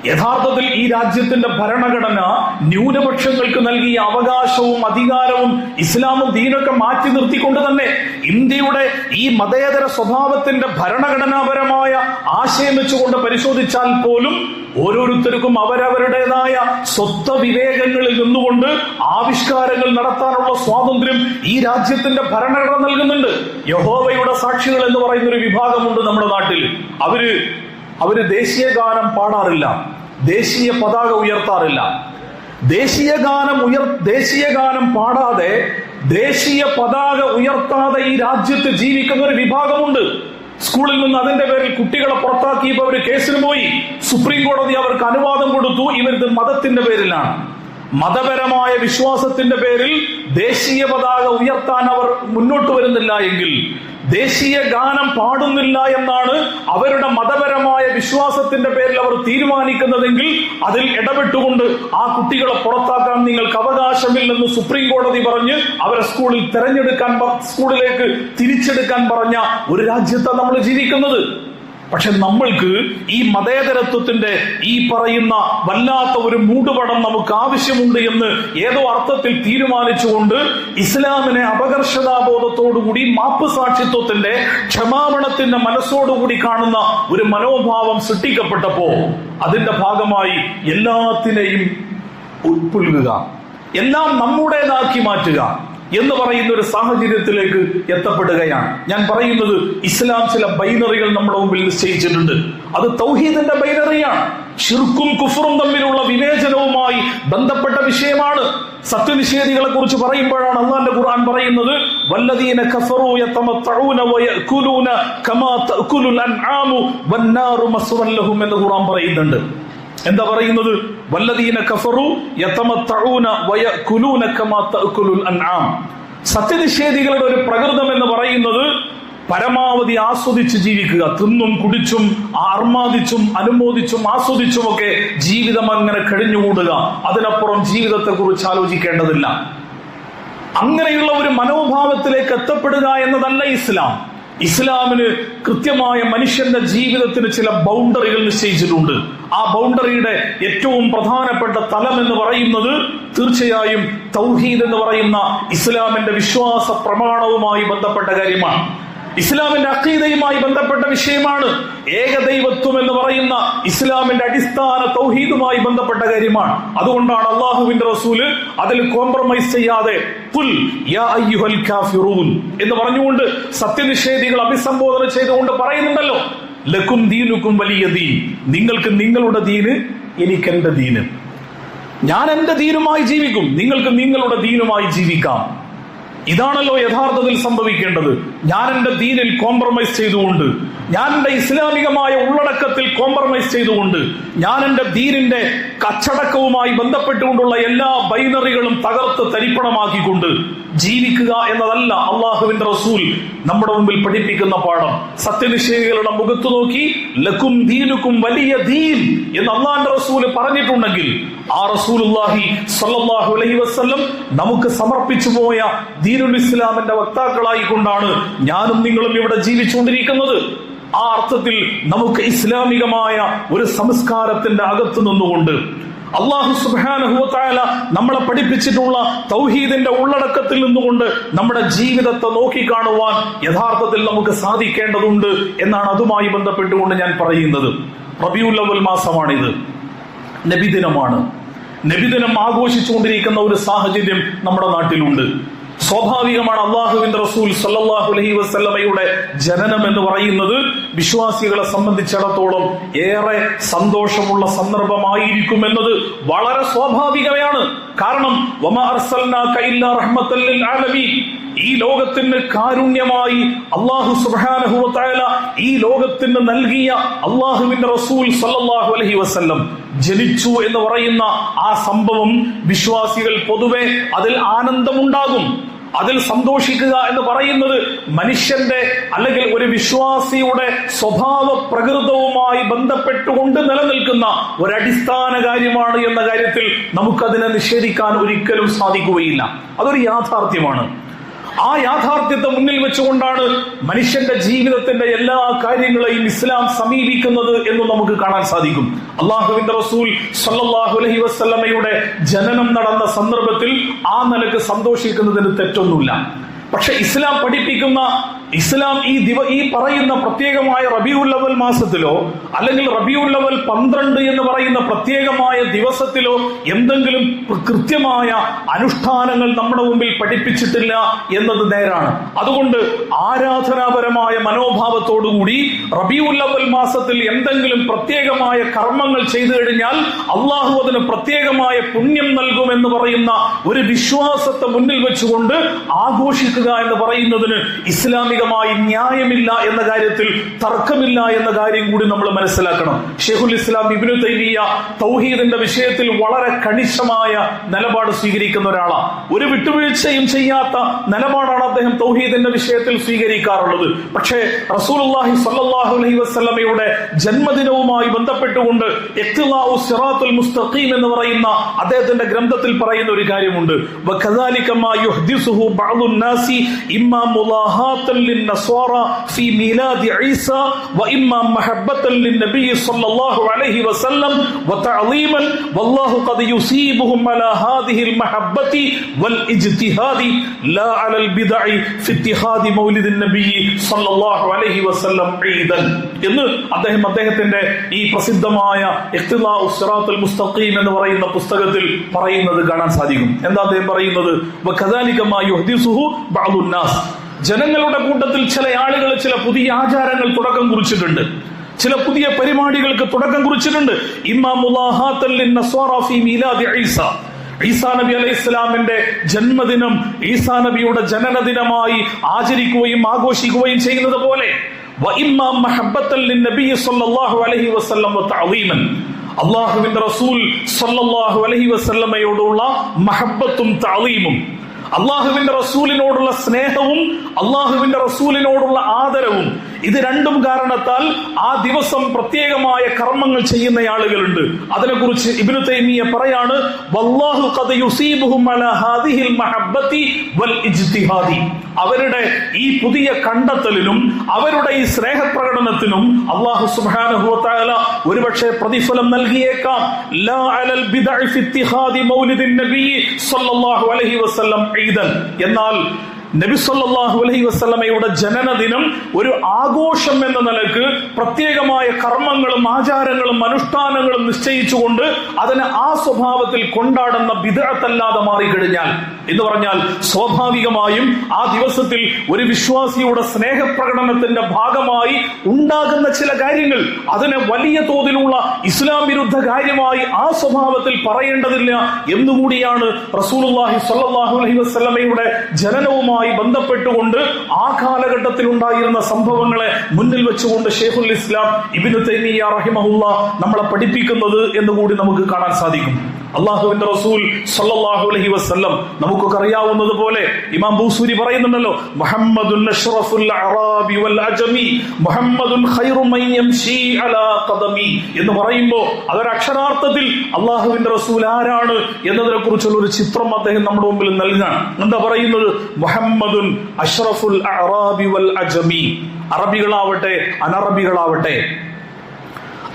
യഥാർത്ഥത്തിൽ ഈ രാജ്യത്തിന്റെ ഭരണഘടന ന്യൂനപക്ഷങ്ങൾക്ക് നൽകിയ അവകാശവും അധികാരവും ഇസ്ലാമും ദീനൊക്കെ മാറ്റി നിർത്തിക്കൊണ്ട് തന്നെ ഇന്ത്യയുടെ ഈ മതേതര സ്വഭാവത്തിന്റെ ഭരണഘടനാപരമായ ആശയം വെച്ചുകൊണ്ട് പരിശോധിച്ചാൽ പോലും ഓരോരുത്തർക്കും അവരവരുടേതായ സ്വത്വ വിവേകങ്ങളിൽ നിന്നുകൊണ്ട് ആവിഷ്കാരങ്ങൾ നടത്താനുള്ള സ്വാതന്ത്ര്യം ഈ രാജ്യത്തിന്റെ ഭരണഘടന നൽകുന്നുണ്ട്. യഹോവയുടെ സാക്ഷികൾ എന്ന് പറയുന്ന ഒരു വിഭാഗമുണ്ട് നമ്മുടെ നാട്ടിൽ. അവര് ദേശീയ ഗാനം പാടാറില്ല, ദേശീയ പതാക ഉയർത്താറില്ല. ദേശീയഗാനം പാടാതെ, ദേശീയ പതാക ഉയർത്താതെ ഈ രാജ്യത്ത് ജീവിക്കുന്ന ഒരു വിഭാഗമുണ്ട്. സ്കൂളിൽ നിന്ന് അതിന്റെ പേരിൽ കുട്ടികളെ പുറത്താക്കിയപ്പോൾ അവർ കേസിന് പോയി. സുപ്രീം കോടതി അവർക്ക് അനുവാദം കൊടുത്തു. ഇവരിത് മതത്തിന്റെ പേരിലാണ്. മതപരമായ വിശ്വാസത്തിന്റെ പേരിൽ ദേശീയ പതാക ഉയർത്താൻ അവർ മുന്നോട്ട് വരുന്നില്ല എങ്കിൽ, ദേശീയ ഗാനം പാടുന്നില്ല എന്നാണ് അവരുടെ മതപരമായ വിശ്വാസത്തിന്റെ പേരിൽ അവർ തീരുമാനിക്കുന്നതെങ്കിൽ, അതിൽ ഇടപെട്ടുകൊണ്ട് ആ കുട്ടികളെ പുറത്താക്കാൻ നിങ്ങൾക്ക് അവകാശമില്ലെന്ന് സുപ്രീം കോടതി പറഞ്ഞ് അവരെ സ്കൂളിലേക്ക് തിരിച്ചെടുക്കാൻ പറഞ്ഞ ഒരു രാജ്യത്താണ് നമ്മൾ ജീവിക്കുന്നത്. പക്ഷെ നമ്മൾക്ക് ഈ മതേതരത്വത്തിന്റെ ഈ പറയുന്ന വല്ലാത്ത ഒരു മൂടുപടം നമുക്ക് ആവശ്യമുണ്ട് എന്ന് ഏതോ അർത്ഥത്തിൽ തീരുമാനിച്ചുകൊണ്ട് ഇസ്ലാമിനെ അപകർഷതാബോധത്തോടുകൂടി, മാപ്പ് സാക്ഷിത്വത്തിന്റെ, ക്ഷമാപണത്തിന്റെ മനസ്സോടുകൂടി കാണുന്ന ഒരു മനോഭാവം സൃഷ്ടിക്കപ്പെട്ടപ്പോ അതിന്റെ ഭാഗമായി എല്ലാത്തിനെയും ഉൾക്കൊള്ളുക, എല്ലാം നമ്മുടേതാക്കി മാറ്റുക എന്ന് പറയുന്ന ഒരു സാഹചര്യത്തിലേക്ക് എത്തപ്പെടുകയാണ്. ഞാൻ പറയുന്നത്, ഇസ്ലാം ചില ബൈനറികൾ നമ്മുടെ മുമ്പിൽ നിശ്ചയിച്ചിട്ടുണ്ട്. അത് തൗഹീദിന്റെ ബൈനറിയാണ്. ശിർക്കും കുഫറും തമ്മിലുള്ള വിവേചനവുമായി ബന്ധപ്പെട്ട വിഷയമാണ്. സത്യനിഷേധികളെ കുറിച്ച് പറയുമ്പോഴാണ് അല്ലാഹുവിന്റെ ഖുർആൻ പറയുന്നത്, വല്ലദീന കഫറൂ യതമത്തഊന വയഅകുലൂന കമാ തഅകുലുൽ അൻആമു വന്നാറു മസ്വൻ ലഹും എന്ന് ഖുർആൻ പറയുന്നുണ്ട്. എന്താ പറയുന്നത്? വല്ലദീന കഫറു യതമത്തഊന വയഅകുലൂന കമാ തഅകുലുൽ അൻആം. സത്യനിഷേധികളുടെ ഒരു പ്രകൃതം എന്ന് പറയുന്നത് പരമാവധി ആസ്വദിച്ച് ജീവിക്കുക. തിന്നും കുടിച്ചും ആർമാദിച്ചും അനുമോദിച്ചും ആസ്വദിച്ചും ഒക്കെ ജീവിതം അങ്ങനെ കഴിഞ്ഞുകൂടുക. അതിനപ്പുറം ജീവിതത്തെ കുറിച്ച് ആലോചിക്കേണ്ടതില്ല. അങ്ങനെയുള്ള ഒരു മനോഭാവത്തിലേക്ക് എത്തപ്പെടുക എന്നതല്ല ഇസ്ലാം. ഇസ്ലാമിന് കൃത്യമായ മനുഷ്യന്റെ ജീവിതത്തിന് ചില ബൗണ്ടറികൾ നിശ്ചയിച്ചിട്ടുണ്ട്. ആ ബൗണ്ടറിയുടെ ഏറ്റവും പ്രധാനപ്പെട്ട തലം എന്ന് പറയുന്നത് തീർച്ചയായും തൗഹീദ് എന്ന് പറയുന്ന ഇസ്ലാമിന്റെ വിശ്വാസ പ്രമാണവുമായി ബന്ധപ്പെട്ട കാര്യമാണ്. ഇസ്ലാമിന്റെ അഖീദയുമായി ബന്ധപ്പെട്ട വിഷയമാണ്. ഏകദൈവത്വം എന്ന് പറയുന്ന ഇസ്ലാമിന്റെ അടിസ്ഥാന തൗഹീദുമായി ബന്ധപ്പെട്ട കാര്യമാണ്. അതുകൊണ്ടാണ് അല്ലാഹുവിന്റെ റസൂല് അതിൽ കോംപ്രമൈസ് ചെയ്യാതെ ഖുൽ യാ അയ്യുഹൽ കാഫിറൂൻ എന്ന് പറഞ്ഞുകൊണ്ട് സത്യനിഷേധികൾ അഭിസംബോധന ചെയ്തുകൊണ്ട് പറയുന്നുണ്ടല്ലോ, ലക്കും ദീനുക്കും വലിയ ദീൻ, നിങ്ങൾക്ക് നിങ്ങളുടെ ദീന്, എനിക്ക് എന്റെ ദീന്. ഞാൻ എന്റെ ദീനുമായി ജീവിക്കും, നിങ്ങൾക്ക് നിങ്ങളുടെ ദീനുമായി ജീവിക്കാം. ഇതാണല്ലോ യഥാർത്ഥത്തിൽ സംഭവിക്കേണ്ടത്. ഞാൻ എന്റെ ദീനിൽ കോംപ്രമൈസ് ചെയ്തുകൊണ്ട്, ഞാൻ എന്റെ ഇസ്ലാമികമായ ഉള്ളടക്കത്തിൽ കോംപ്രമൈസ് ചെയ്തുകൊണ്ട്, ഞാൻ എന്റെ ദീനിന്റെ കച്ചടക്കവുമായി ബന്ധപ്പെട്ടുകൊണ്ടുള്ള എല്ലാ ബൈനറികളും തകർത്ത് തരിപ്പണമാക്കിക്കൊണ്ട് ജീവിക്കുക എന്നതല്ല അള്ളാഹുവിന്റെ റസൂൽ നമ്മുടെ മുമ്പിൽ പഠിപ്പിക്കുന്ന പാഠം. സത്യനിഷേധികളുടെ മുഖത്ത് നോക്കി ലക്കും ദീനുക്കും വലിയ ദീൻ എന്ന് അള്ളാഹുവിന്റെ റസൂല് പറഞ്ഞിട്ടുണ്ടെങ്കിൽ, ആ റസൂലുള്ളാഹി സ്വല്ലല്ലാഹു അലൈഹി വസല്ലം നമുക്ക് സമർപ്പിച്ചു പോയ ദീനുൽ ഇസ്ലാമിന്റെ വക്താക്കളായി കൊണ്ടാണ് ഞാനും നിങ്ങളും ഇവിടെ ജീവിച്ചുകൊണ്ടിരിക്കുന്നത്. ആ അർത്ഥത്തിൽ നമുക്ക് ഇസ്ലാമികമായ ഒരു സംസ്കാരത്തിന്റെ അകത്ത് നിന്നുകൊണ്ട് അല്ലാഹു സുബ്ഹാനഹു വ തആല നമ്മളെ പഠിപ്പിച്ചിട്ടുള്ള തൗഹീദിന്റെ ഉള്ളടക്കത്തിൽ നിന്നുകൊണ്ട് നമ്മുടെ ജീവിതത്തെ നോക്കിക്കാണുവാൻ യഥാർത്ഥത്തിൽ നമുക്ക് സാധിക്കേണ്ടതുണ്ട് എന്നാണ് അതുമായി ബന്ധപ്പെട്ടുകൊണ്ട് ഞാൻ പറയുന്നത്. റബീഉൽ അവ്വൽ മാസമാണിത്, നബിദിനമാണ്. നബിദിനം ആഘോഷിച്ചുകൊണ്ടിരിക്കുന്ന ഒരു സാഹചര്യം നമ്മുടെ നാട്ടിലുണ്ട്. സ്വാഭാവികമാണ്. അള്ളാഹുവിന്റെ റസൂൽ സല്ലല്ലാഹു അലൈഹി വസല്ലമയുടെ ജനനം എന്ന് പറയുന്നത് വിശ്വാസികളെ സംബന്ധിച്ചിടത്തോളം ഏറെ സന്തോഷമുള്ള സന്ദർഭമായിരിക്കും എന്നത് വളരെ സ്വാഭാവികമാണ്. കാരണം വമാ അർസൽനാക ഇല്ലാ റഹ്മത്തൽ ലിൽ ആലമീൻ, ഈ ലോകത്തിന് കാരുണ്യമായി അല്ലാഹു സുബ്ഹാനഹു വ തആല ഈ ലോകത്തിന് നൽകിയ അള്ളാഹുവിന്റെ റസൂൽ സല്ലല്ലാഹു അലൈഹി വസല്ലം ജനിച്ചു എന്ന് പറയുന്ന ആ സംഭവം വിശ്വാസികൾ പൊതുവെ അതിൽ ആനന്ദമുണ്ടാകും. അതിൽ സന്തോഷിക്കുക എന്ന് പറയുന്നത് മനുഷ്യന്റെ അല്ലെങ്കിൽ ഒരു വിശ്വാസിയുടെ സ്വഭാവ പ്രകൃതവുമായി ബന്ധപ്പെട്ടുകൊണ്ട് നിലനിൽക്കുന്ന ഒരടിസ്ഥാന കാര്യമാണ് എന്ന കാര്യത്തിൽ നമുക്കതിനെ നിഷേധിക്കാൻ ഒരിക്കലും സാധിക്കുകയില്ല. അതൊരു യാഥാർത്ഥ്യമാണ്. ആ യാഥാർത്ഥ്യത്തെ മുന്നിൽ വെച്ചുകൊണ്ടാണ് മനുഷ്യന്റെ ജീവിതത്തിന്റെ എല്ലാ കാര്യങ്ങളെയും ഇസ്ലാം സമീപിക്കുന്നത് എന്ന് നമുക്ക് കാണാൻ സാധിക്കും. അള്ളാഹുവിന്റെ റസൂൽ സല്ലല്ലാഹു അലൈഹി വസല്ലമയുടെ ജനനം നടന്ന സന്ദർഭത്തിൽ ആ നിലക്ക് സന്തോഷിക്കുന്നതിന് തെറ്റൊന്നുമില്ല. പക്ഷെ ഇസ്ലാം പഠിപ്പിക്കുന്ന ഇസ്ലാം ഈ പറയുന്ന പ്രത്യേകമായ റബീഉൽ അവ്വൽ മാസത്തിലോ അല്ലെങ്കിൽ റബീഉൽ അവ്വൽ 12 എന്ന് പറയുന്ന പ്രത്യേകമായ ദിവസത്തിലോ എന്തെങ്കിലും കൃത്യമായ അനുഷ്ഠാനങ്ങൾ നമ്മുടെ മുമ്പിൽ പഠിപ്പിച്ചിട്ടില്ല എന്നത് നേരാണ്. അതുകൊണ്ട് ആരാധനാപരമായ മനോഭാവത്തോടുകൂടി റബീഉൽ അവ്വൽ മാസത്തിൽ എന്തെങ്കിലും പ്രത്യേകമായ കർമ്മങ്ങൾ ചെയ്തു കഴിഞ്ഞാൽ അള്ളാഹു അതിന് പ്രത്യേകമായ പുണ്യം നൽകുമെന്ന് പറയുന്ന ഒരു വിശ്വാസത്തെ മുന്നിൽ വെച്ചുകൊണ്ട് ആഘോഷിക്കുക എന്ന് പറയുന്നതിന് ഇസ്ലാമികമായി ന്യായമില്ല എന്ന കാര്യത്തിൽ തർക്കമില്ല എന്ന കാര്യം കൂടി നമ്മൾ മനസ്സിലാക്കണം. ഷെയ്ഖുൽ ഇസ്ലാം ഇബ്നു തൈമിയ്യ തൗഹീദിന്റെ വിഷയത്തിൽ വളരെ കണിശമായ നിലപാട് സ്വീകരിക്കുന്ന ഒരാളാണ്. ഒരു വിട്ടുവീഴ്ചയും ചെയ്യാത്ത നിലപാടാണ് അദ്ദേഹം തൗഹീദിന്റെ വിഷയത്തിൽ സ്വീകരിക്കാറുള്ളത്. പക്ഷേ റസൂലുള്ളാഹി സ്വല്ലല്ലാഹു അലൈഹി വസല്ലമയുടെ ജന്മദിനവുമായി ബന്ധപ്പെട്ടുകൊണ്ട് ഇഖ്തിലാഉ സിറാത്തുൽ മുസ്തഖീം എന്ന് പറയുന്ന അദ്ദേഹത്തിന്റെ ഗ്രന്ഥത്തിൽ പറയുന്ന ഒരു കാര്യമുണ്ട്. വകദാലിക മാ യുഹ്ദിസുഹു ബഅദുൻ നാസി ഇമ്മാ മുലാഹാത്തൻ ലിന്നസ്വാറ ഫീ മീലാദി ഈസാ വഇമ്മാ മഹബ്ബത്തൻ ലിന്നബി സ്വല്ലല്ലാഹു അലൈഹി വസല്ലം വതഅളീമൻ വല്ലാഹു ഖദ് യുസീബുഹും അലാ ഹാദിഹിൽ മഹബ്ബത്തി വൽ ഇജ്തിഹാദി ലാ അലൽ ബിദ്അി ഫി ഇത്തിഹാദി മൗലിദിൻ നബി സ്വല്ലല്ലാഹു അലൈഹി വസല്ലം ഈദൻ എന്ന് അദ്ദേഹത്തിന്റെ ഈ പ്രസിദ്ധമായ ഇഖ്തിലാഉ സിറാത്തുൽ മുസ്തഖീം എന്ന് പറയുന്ന പുസ്തകത്തിൽ പറയുന്നത് കാണാൻ സാധിക്കും. എന്താ അദ്ദേഹം പറയുന്നത്? വകദാലിക മാ യുഹ്ദിസുഹു ബഅദുൻ നാസ്, ജനങ്ങളുടെ കൂട്ടത്തിൽ ചില ആളുകൾ ചില പുതിയ ആചാരങ്ങൾ തുടക്കം കുറിച്ചിട്ടുണ്ട്, ചില പുതിയ പരിപാടികൾക്ക് തുടക്കം കുറിച്ചിട്ടുണ്ട്. ഇമ്മാ മുലാഹാത്തൻ ലിന്നസ്വാറ ഫീ മീലാദി ഈസാ, ഈസാ നബി അലൈഹി ഇസ്ലാമിന്റെ ജന്മദിനം ഈസാ നബിയുടെ ജനനദിനമായി ആചരിക്കുകയും ആഘോഷിക്കുകയും ചെയ്യുന്നത് പോലെ വഇമ്മാ മഹബ്ബത്തൻ ലിന്നബി സ്വല്ലല്ലാഹു അലൈഹി വസല്ലം വതഅളീമൻ, അല്ലാഹുവിന്റെ റസൂൽ സ്വല്ലല്ലാഹു അലൈഹി വസല്ലമയോടുള്ള മഹബ്ബത്തും തഅളീമും, അള്ളാഹുവിന്റെ റസൂലിനോടുള്ള സ്നേഹവും അള്ളാഹുവിന്റെ റസൂലിനോടുള്ള ആദരവും, ഇത് രണ്ടും കാരണത്താൽ ആ ദിവസം പ്രത്യേകമായ കർമ്മങ്ങൾ ചെയ്യുന്ന ആളുകളുണ്ട്. അതിനെക്കുറിച്ച് ഇബ്നു തൈമിയ്യ പറയാണ്, വല്ലാഹു ഖദ് യുസീബുഹും അലാ ഹാദിഹിൽ മഹബ്ബത്തി വൽ ഇജ്തിഹാദി, അവരുടെ ഈ പുതിയ കണ്ടെത്തലിനും അവരുടെ ഈ സ്നേഹപ്രകടനത്തിനും അല്ലാഹു സുബ്ഹാനഹു വ തആല ഒരുപക്ഷെ പ്രതിഫലം നൽകിയേക്കാം. ലാ അലൽ ബിദ്അ ഫി ഇത്തിഹാദി മൗലിദിൻ നബി സ്വല്ലല്ലാഹു അലൈഹി വസല്ലം ഈദൻ, എന്നാൽ നബി സല്ലല്ലാഹു അലൈഹി വസല്ലമയുടെ ജനനദിനം ഒരു ആഘോഷം എന്ന നിലക്ക് പ്രത്യേകമായ കർമ്മങ്ങളും ആചാരങ്ങളും അനുഷ്ഠാനങ്ങളും നിശ്ചയിച്ചുകൊണ്ട് അതിനെ ആ സ്വഭാവത്തിൽ കൊണ്ടാടുന്ന ബിദ്അത്തല്ലാതെ മാറിക്കഴിഞ്ഞാൽ എന്ന് പറഞ്ഞാൽ സ്വാഭാവികമായും ആ ദിവസത്തിൽ ഒരു വിശ്വാസിയുടെ സ്നേഹപ്രകടനത്തിന്റെ ഭാഗമായി ഉണ്ടാകുന്ന ചില കാര്യങ്ങൾ അതിനെ വലിയ തോതിലുള്ള ഇസ്ലാം വിരുദ്ധ കാര്യമായി ആ സ്വഭാവത്തിൽ പറയേണ്ടതില്ല എന്നുകൂടിയാണ് റസൂലുള്ളാഹി സ്വല്ലല്ലാഹു അലൈഹി വസല്ലമയുടെ ജനനവുമായി ബന്ധപ്പെട്ടുകൊണ്ട് ആ കാലഘട്ടത്തിൽ ഉണ്ടായിരുന്ന സംഭവങ്ങളെ മുന്നിൽ വെച്ചുകൊണ്ട് ഷെയ്ഖുൽ ഇസ്ലാം ഇബ്നു തൈമിയ്യ റഹിമഹുല്ലാ നമ്മളെ പഠിപ്പിക്കുന്നത് എന്നുകൂടി നമുക്ക് കാണാൻ സാധിക്കും. അള്ളാഹുവിന്റെ റസൂൽ സ്വല്ലല്ലാഹു അലൈഹി വസല്ലം നമുക്കൊക്കെ അറിയാവുന്നത് പോലെ ഇമാം ബൂസൂരി പറയുന്നുണ്ടല്ലോ, മുഹമ്മദുൻ അഷ്റഫുൽ അറാബി വൽ അജമി മുഹമ്മദുൻ ഖൈറു മൻ യംശി അലാ ഖദമി എന്ന് പറയുമ്പോൾ അതൊരു അക്ഷരാർത്ഥത്തിൽ അള്ളാഹുവിന്റെ റസൂൽ ആരാണ് എന്നതിനെ കുറിച്ചുള്ള ഒരു ചിത്രം അദ്ദേഹം നമ്മുടെ മുമ്പിൽ നൽകുകയാണ്. എന്താ പറയുന്നത്? മുഹമ്മദുൻ അഷ്റഫുൽ അറാബി വൽ അജമി, അറബികളാവട്ടെ അനറബികളാവട്ടെ,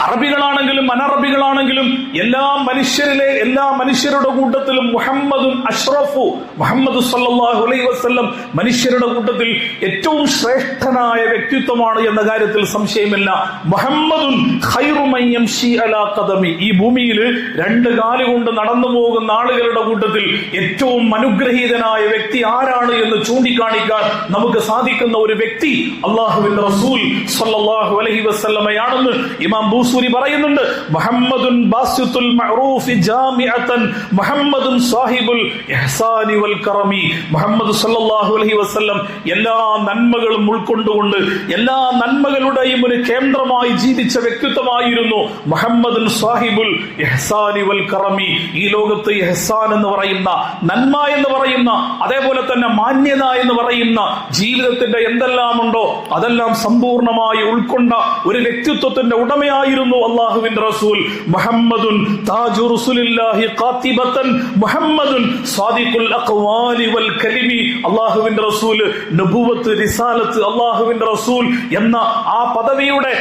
അറബികളാണെങ്കിലും അനറബികളാണെങ്കിലും എല്ലാ മനുഷ്യരുടെ കൂട്ടത്തിലും മുഹമ്മദുൻ അഷ്റഫു, മുഹമ്മദ് സല്ലല്ലാഹു അലൈഹി വസല്ലം മനുഷ്യരുടെ കൂട്ടത്തിൽ ഏറ്റവും ശ്രേഷ്ഠനായ വ്യക്തിത്വമാണ് എന്ന കാര്യത്തിൽ സംശയമില്ല. മുഹമ്മദുൻ ഖൈറു മൻ യംശി അലാ ഖദമി, ഈ ഭൂമിയിൽ രണ്ട് കാലുകൊണ്ട് നടന്നു പോകുന്ന ആളുകളുടെ കൂട്ടത്തിൽ ഏറ്റവും അനുഗ്രഹീതനായ വ്യക്തി ആരാണ് എന്ന് ചൂണ്ടിക്കാണിക്കാൻ നമുക്ക് സാധിക്കുന്ന ഒരു വ്യക്തി അള്ളാഹുവിന്റെ റസൂൽ സല്ലല്ലാഹു അലൈഹി വസല്ലമയാണെന്ന് ഇമാം ബൂസൂരി പറയുന്നുണ്ട്. മുഹമ്മദുൻ ബാസിത്തുൽ മഅറൂഫി ജാമിഅതൻ മുഹമ്മദുൻ സാഹിബുൽ ഇഹ്സാനി വൽ കറമി, മുഹമ്മദ് സല്ലല്ലാഹു അലൈഹി വസല്ലം എല്ലാ നന്മകളും ഉൾക്കൊണ്ടുകൊണ്ട് എല്ലാ നന്മകളുടെയും ഒരു കേന്ദ്രമായി ജീവിച്ച വ്യക്തിത്വമായിരുന്നു മുഹമ്മദുൻ സാഹിബുൽ ഇഹ്സാനി വൽ കറമി. ഈ ലോകത്ത് ഇഹ്സാൻ എന്ന് പറയുന്ന, നന്മ എന്ന് പറയുന്ന, അതേപോലെ തന്നെ മാന്യത എന്ന് പറയുന്ന ജീവിതത്തിന്റെ എന്തെല്ലാം ഉണ്ടോ അതെല്ലാം സമ്പൂർണമായി ഉൾക്കൊണ്ട ഒരു വ്യക്തിത്വത്തിന്റെ ഉടമയായിരുന്നു അല്ലാഹുവിന്റെ റസൂൽ. മുഹമ്മദുൻ താജു റസൂലില്ലാഹി ഖാതിബതൻ മുഹമ്മദുൻ സാദിഖുൽ അഖ്വാലി വൽ കലിമി അള്ളാഹുവിന്റെ റസൂല്, നബുവത്ത്, റിസാലത്ത്, അള്ളാഹുവിന്റെ റസൂൽ എന്ന ആ പദവിയുടെ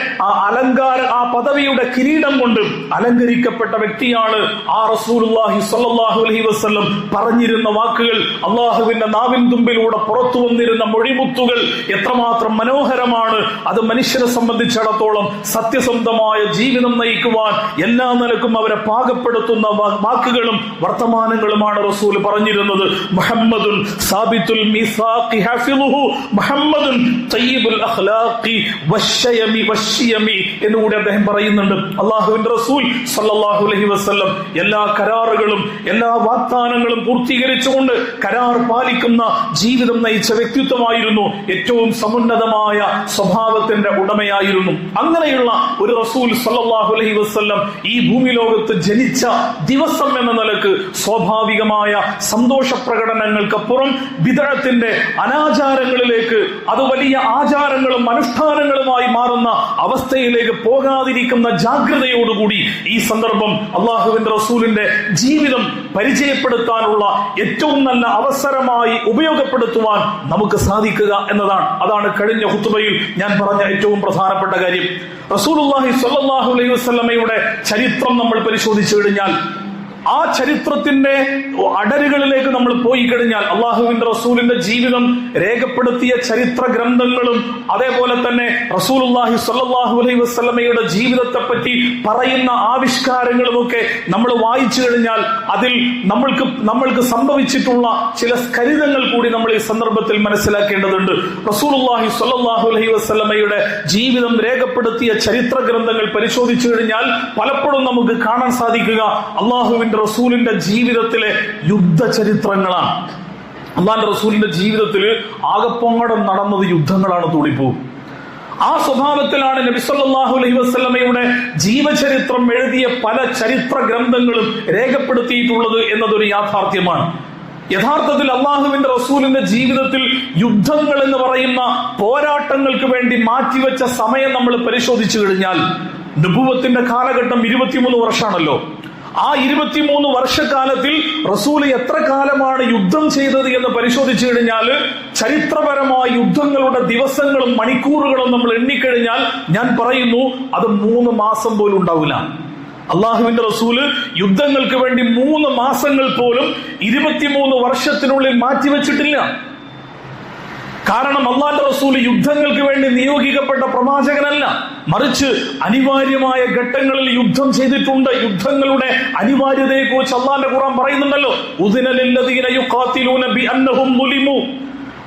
ആ പദവിയുടെ കിരീടം കൊണ്ട് അലങ്കരിക്കപ്പെട്ട വ്യക്തിയാണ് ആ റസൂലുള്ളാഹി സ്വല്ലല്ലാഹു അലൈഹി വസല്ലം. പറഞ്ഞിരുന്ന വാക്കുകൾ, അള്ളാഹുവിന്റെ നാവിൻ തുമ്പിലൂടെ പുറത്തു വന്നിരുന്ന മൊഴിമുത്തുകൾ എത്രമാത്രം മനോഹരമാണ്. അത് മനുഷ്യരെ സംബന്ധിച്ചിടത്തോളം സത്യസന്ധമായ ജീവിതം നയിക്കുവാൻ എല്ലാ നിലക്കും അവരെ പാകപ്പെടുത്തുന്ന വാക്കുകളും വർത്തമാനങ്ങളുമാണ് റസൂൽ പറഞ്ഞിരുന്നത്. മുഹമ്മദുൻ സാബിത്തുൽ മീസാഖി ഹാഫിളുഹു മുഹമ്മദുൻ തയ്യിബുൽ അഖ്ലാഖി വശ്ശിയമി എന്നുകൂടി അദ്ദേഹം പറയുന്നുണ്ട്. അള്ളാഹുവിന്റെ റസൂൽ സല്ലല്ലാഹു അലൈഹി വസല്ലം എല്ലാ കരാറുകളും എല്ലാ വാഗ്ദാനങ്ങളും പൂർത്തീകരിച്ചുകൊണ്ട് കരാർ പാലിക്കുന്ന ജീവിതം നയിച്ച വ്യക്തിത്വമായിരുന്നു. ഏറ്റവും സമുന്നതമായ സ്വഭാവത്തിന്റെ ഉടമയായിരുന്നു. അങ്ങനെയുള്ള ഒരു റസൂൽ സല്ലല്ലാഹു അലൈഹി വസല്ലം ഈ ഭൂമി ലോകത്ത് ജനിച്ച ദിവസം എന്ന നിലക്ക് സ്വാഭാവികമായ സന്തോഷ പ്രകടനങ്ങൾക്കപ്പുറം ബിദ്അത്തിന്റെ അനാചാരങ്ങളിലേക്ക്, അത് വലിയ ആചാരങ്ങളും അനുഷ്ഠാനങ്ങളുമായി മാറുന്ന അവസ്ഥയിലേക്ക് പോകാതിരിക്കുന്ന ജാഗ്രതയോടുകൂടി ഈ സന്ദർഭം അള്ളാഹുവിന്റെ റസൂലിന്റെ ജീവിതം പരിചയപ്പെടുത്താനുള്ള ഏറ്റവും നല്ല അവസരമായി ഉപയോഗപ്പെടുത്തുവാൻ നമുക്ക് സാധിക്കുക എന്നതാണ്. അതാണ് കഴിഞ്ഞ ഖുതുബയിൽ ഞാൻ പറഞ്ഞ ഏറ്റവും പ്രധാനപ്പെട്ട കാര്യം. റസൂലുള്ളാഹി സ്വല്ലല്ലാഹു അലൈഹി വസല്ലമയുടെ ചരിത്രം നമ്മൾ പരിശോധിച്ചു കഴിഞ്ഞാൽ, ആ ചരിത്രത്തിന്റെ അടരുകളിലേക്ക് നമ്മൾ പോയി കഴിഞ്ഞാൽ, അള്ളാഹുവിന്റെ റസൂലിന്റെ ജീവിതം രേഖപ്പെടുത്തിയ ചരിത്ര ഗ്രന്ഥങ്ങളും അതേപോലെ തന്നെ റസൂലുള്ളാഹി സ്വല്ലല്ലാഹു അലൈഹി വസല്ലമയുടെ ജീവിതത്തെ പറ്റി പറയുന്ന ആവിഷ്കാരങ്ങളും ഒക്കെ നമ്മൾ വായിച്ചു കഴിഞ്ഞാൽ അതിൽ നമ്മൾക്ക് സംഭവിച്ചിട്ടുള്ള ചില സ്ഖലിതങ്ങൾ കൂടി നമ്മൾ ഈ സന്ദർഭത്തിൽ മനസ്സിലാക്കേണ്ടതുണ്ട്. റസൂലുള്ളാഹി സ്വല്ലല്ലാഹു അലൈഹി വസല്ലമയുടെ ജീവിതം രേഖപ്പെടുത്തിയ ചരിത്ര ഗ്രന്ഥങ്ങൾ പരിശോധിച്ചു കഴിഞ്ഞാൽ പലപ്പോഴും നമുക്ക് കാണാൻ സാധിക്കുക അള്ളാഹുവിന്റെ റസൂലിന്റെ ജീവിതത്തിലെ യുദ്ധ ചരിത്രങ്ങളാണ്. അള്ളാഹുവിന്റെ റസൂലിന്റെ ജീവിതത്തിൽ ആകെപ്പോങ്ങടം നടന്നത് യുദ്ധങ്ങളാണ്. തൂളിപ്പോവും. ആ സ്വഭാവത്തിലാണ് നബി സല്ലല്ലാഹു അലൈഹി വസല്ലമയുടെ ജീവചരിത്രം എഴുതിയ പല ചരിത്ര ഗ്രന്ഥങ്ങളും രേഖപ്പെടുത്തിയിട്ടുള്ളത് എന്നതൊരു യാഥാർത്ഥ്യമാണ്. യഥാർത്ഥത്തിൽ അള്ളാഹുവിന്റെ റസൂലിന്റെ ജീവിതത്തിൽ യുദ്ധങ്ങൾ എന്ന് പറയുന്ന പോരാട്ടങ്ങൾക്ക് വേണ്ടി മാറ്റിവെച്ച സമയം നമ്മൾ പരിശോധിച്ചു കഴിഞ്ഞാൽ, നബുവത്തിന്റെ കാലഘട്ടം 23 വർഷമാണല്ലോ. ആ 23 വർഷക്കാലത്തിൽ റസൂൽ എത്ര കാലമാണ് യുദ്ധം ചെയ്തത് എന്ന് പരിശോധിച്ചു കഴിഞ്ഞാൽ, ചരിത്രപരമായ യുദ്ധങ്ങളുടെ ദിവസങ്ങളും മണിക്കൂറുകളും നമ്മൾ എണ്ണിക്കഴിഞ്ഞാൽ ഞാൻ പറയുന്നു അത് 3 മാസം പോലും ഉണ്ടാവില്ല. അള്ളാഹുവിന്റെ റസൂല് യുദ്ധങ്ങൾക്ക് വേണ്ടി 3 മാസങ്ങൾ പോലും 23 വർഷത്തിനുള്ളിൽ മാറ്റിവെച്ചിട്ടില്ല. കാരണം അള്ളാഹുവിന്റെ റസൂൽ യുദ്ധങ്ങൾക്ക് വേണ്ടി നിയോഗിക്കപ്പെട്ട പ്രവാചകനല്ല, മറിച്ച് അനിവാര്യമായ ഘട്ടങ്ങളിൽ യുദ്ധം ചെയ്തിട്ടുണ്ട്. യുദ്ധങ്ങളുടെ അനിവാര്യതയെ കുറിച്ച് അള്ളാഹുവിന്റെ ഖുർആൻ പറയുന്നുണ്ടല്ലോ, ഉദിന ലില്ലദീന യുഖാതിലൂന ബിഅന്നഹും ളുലിമു.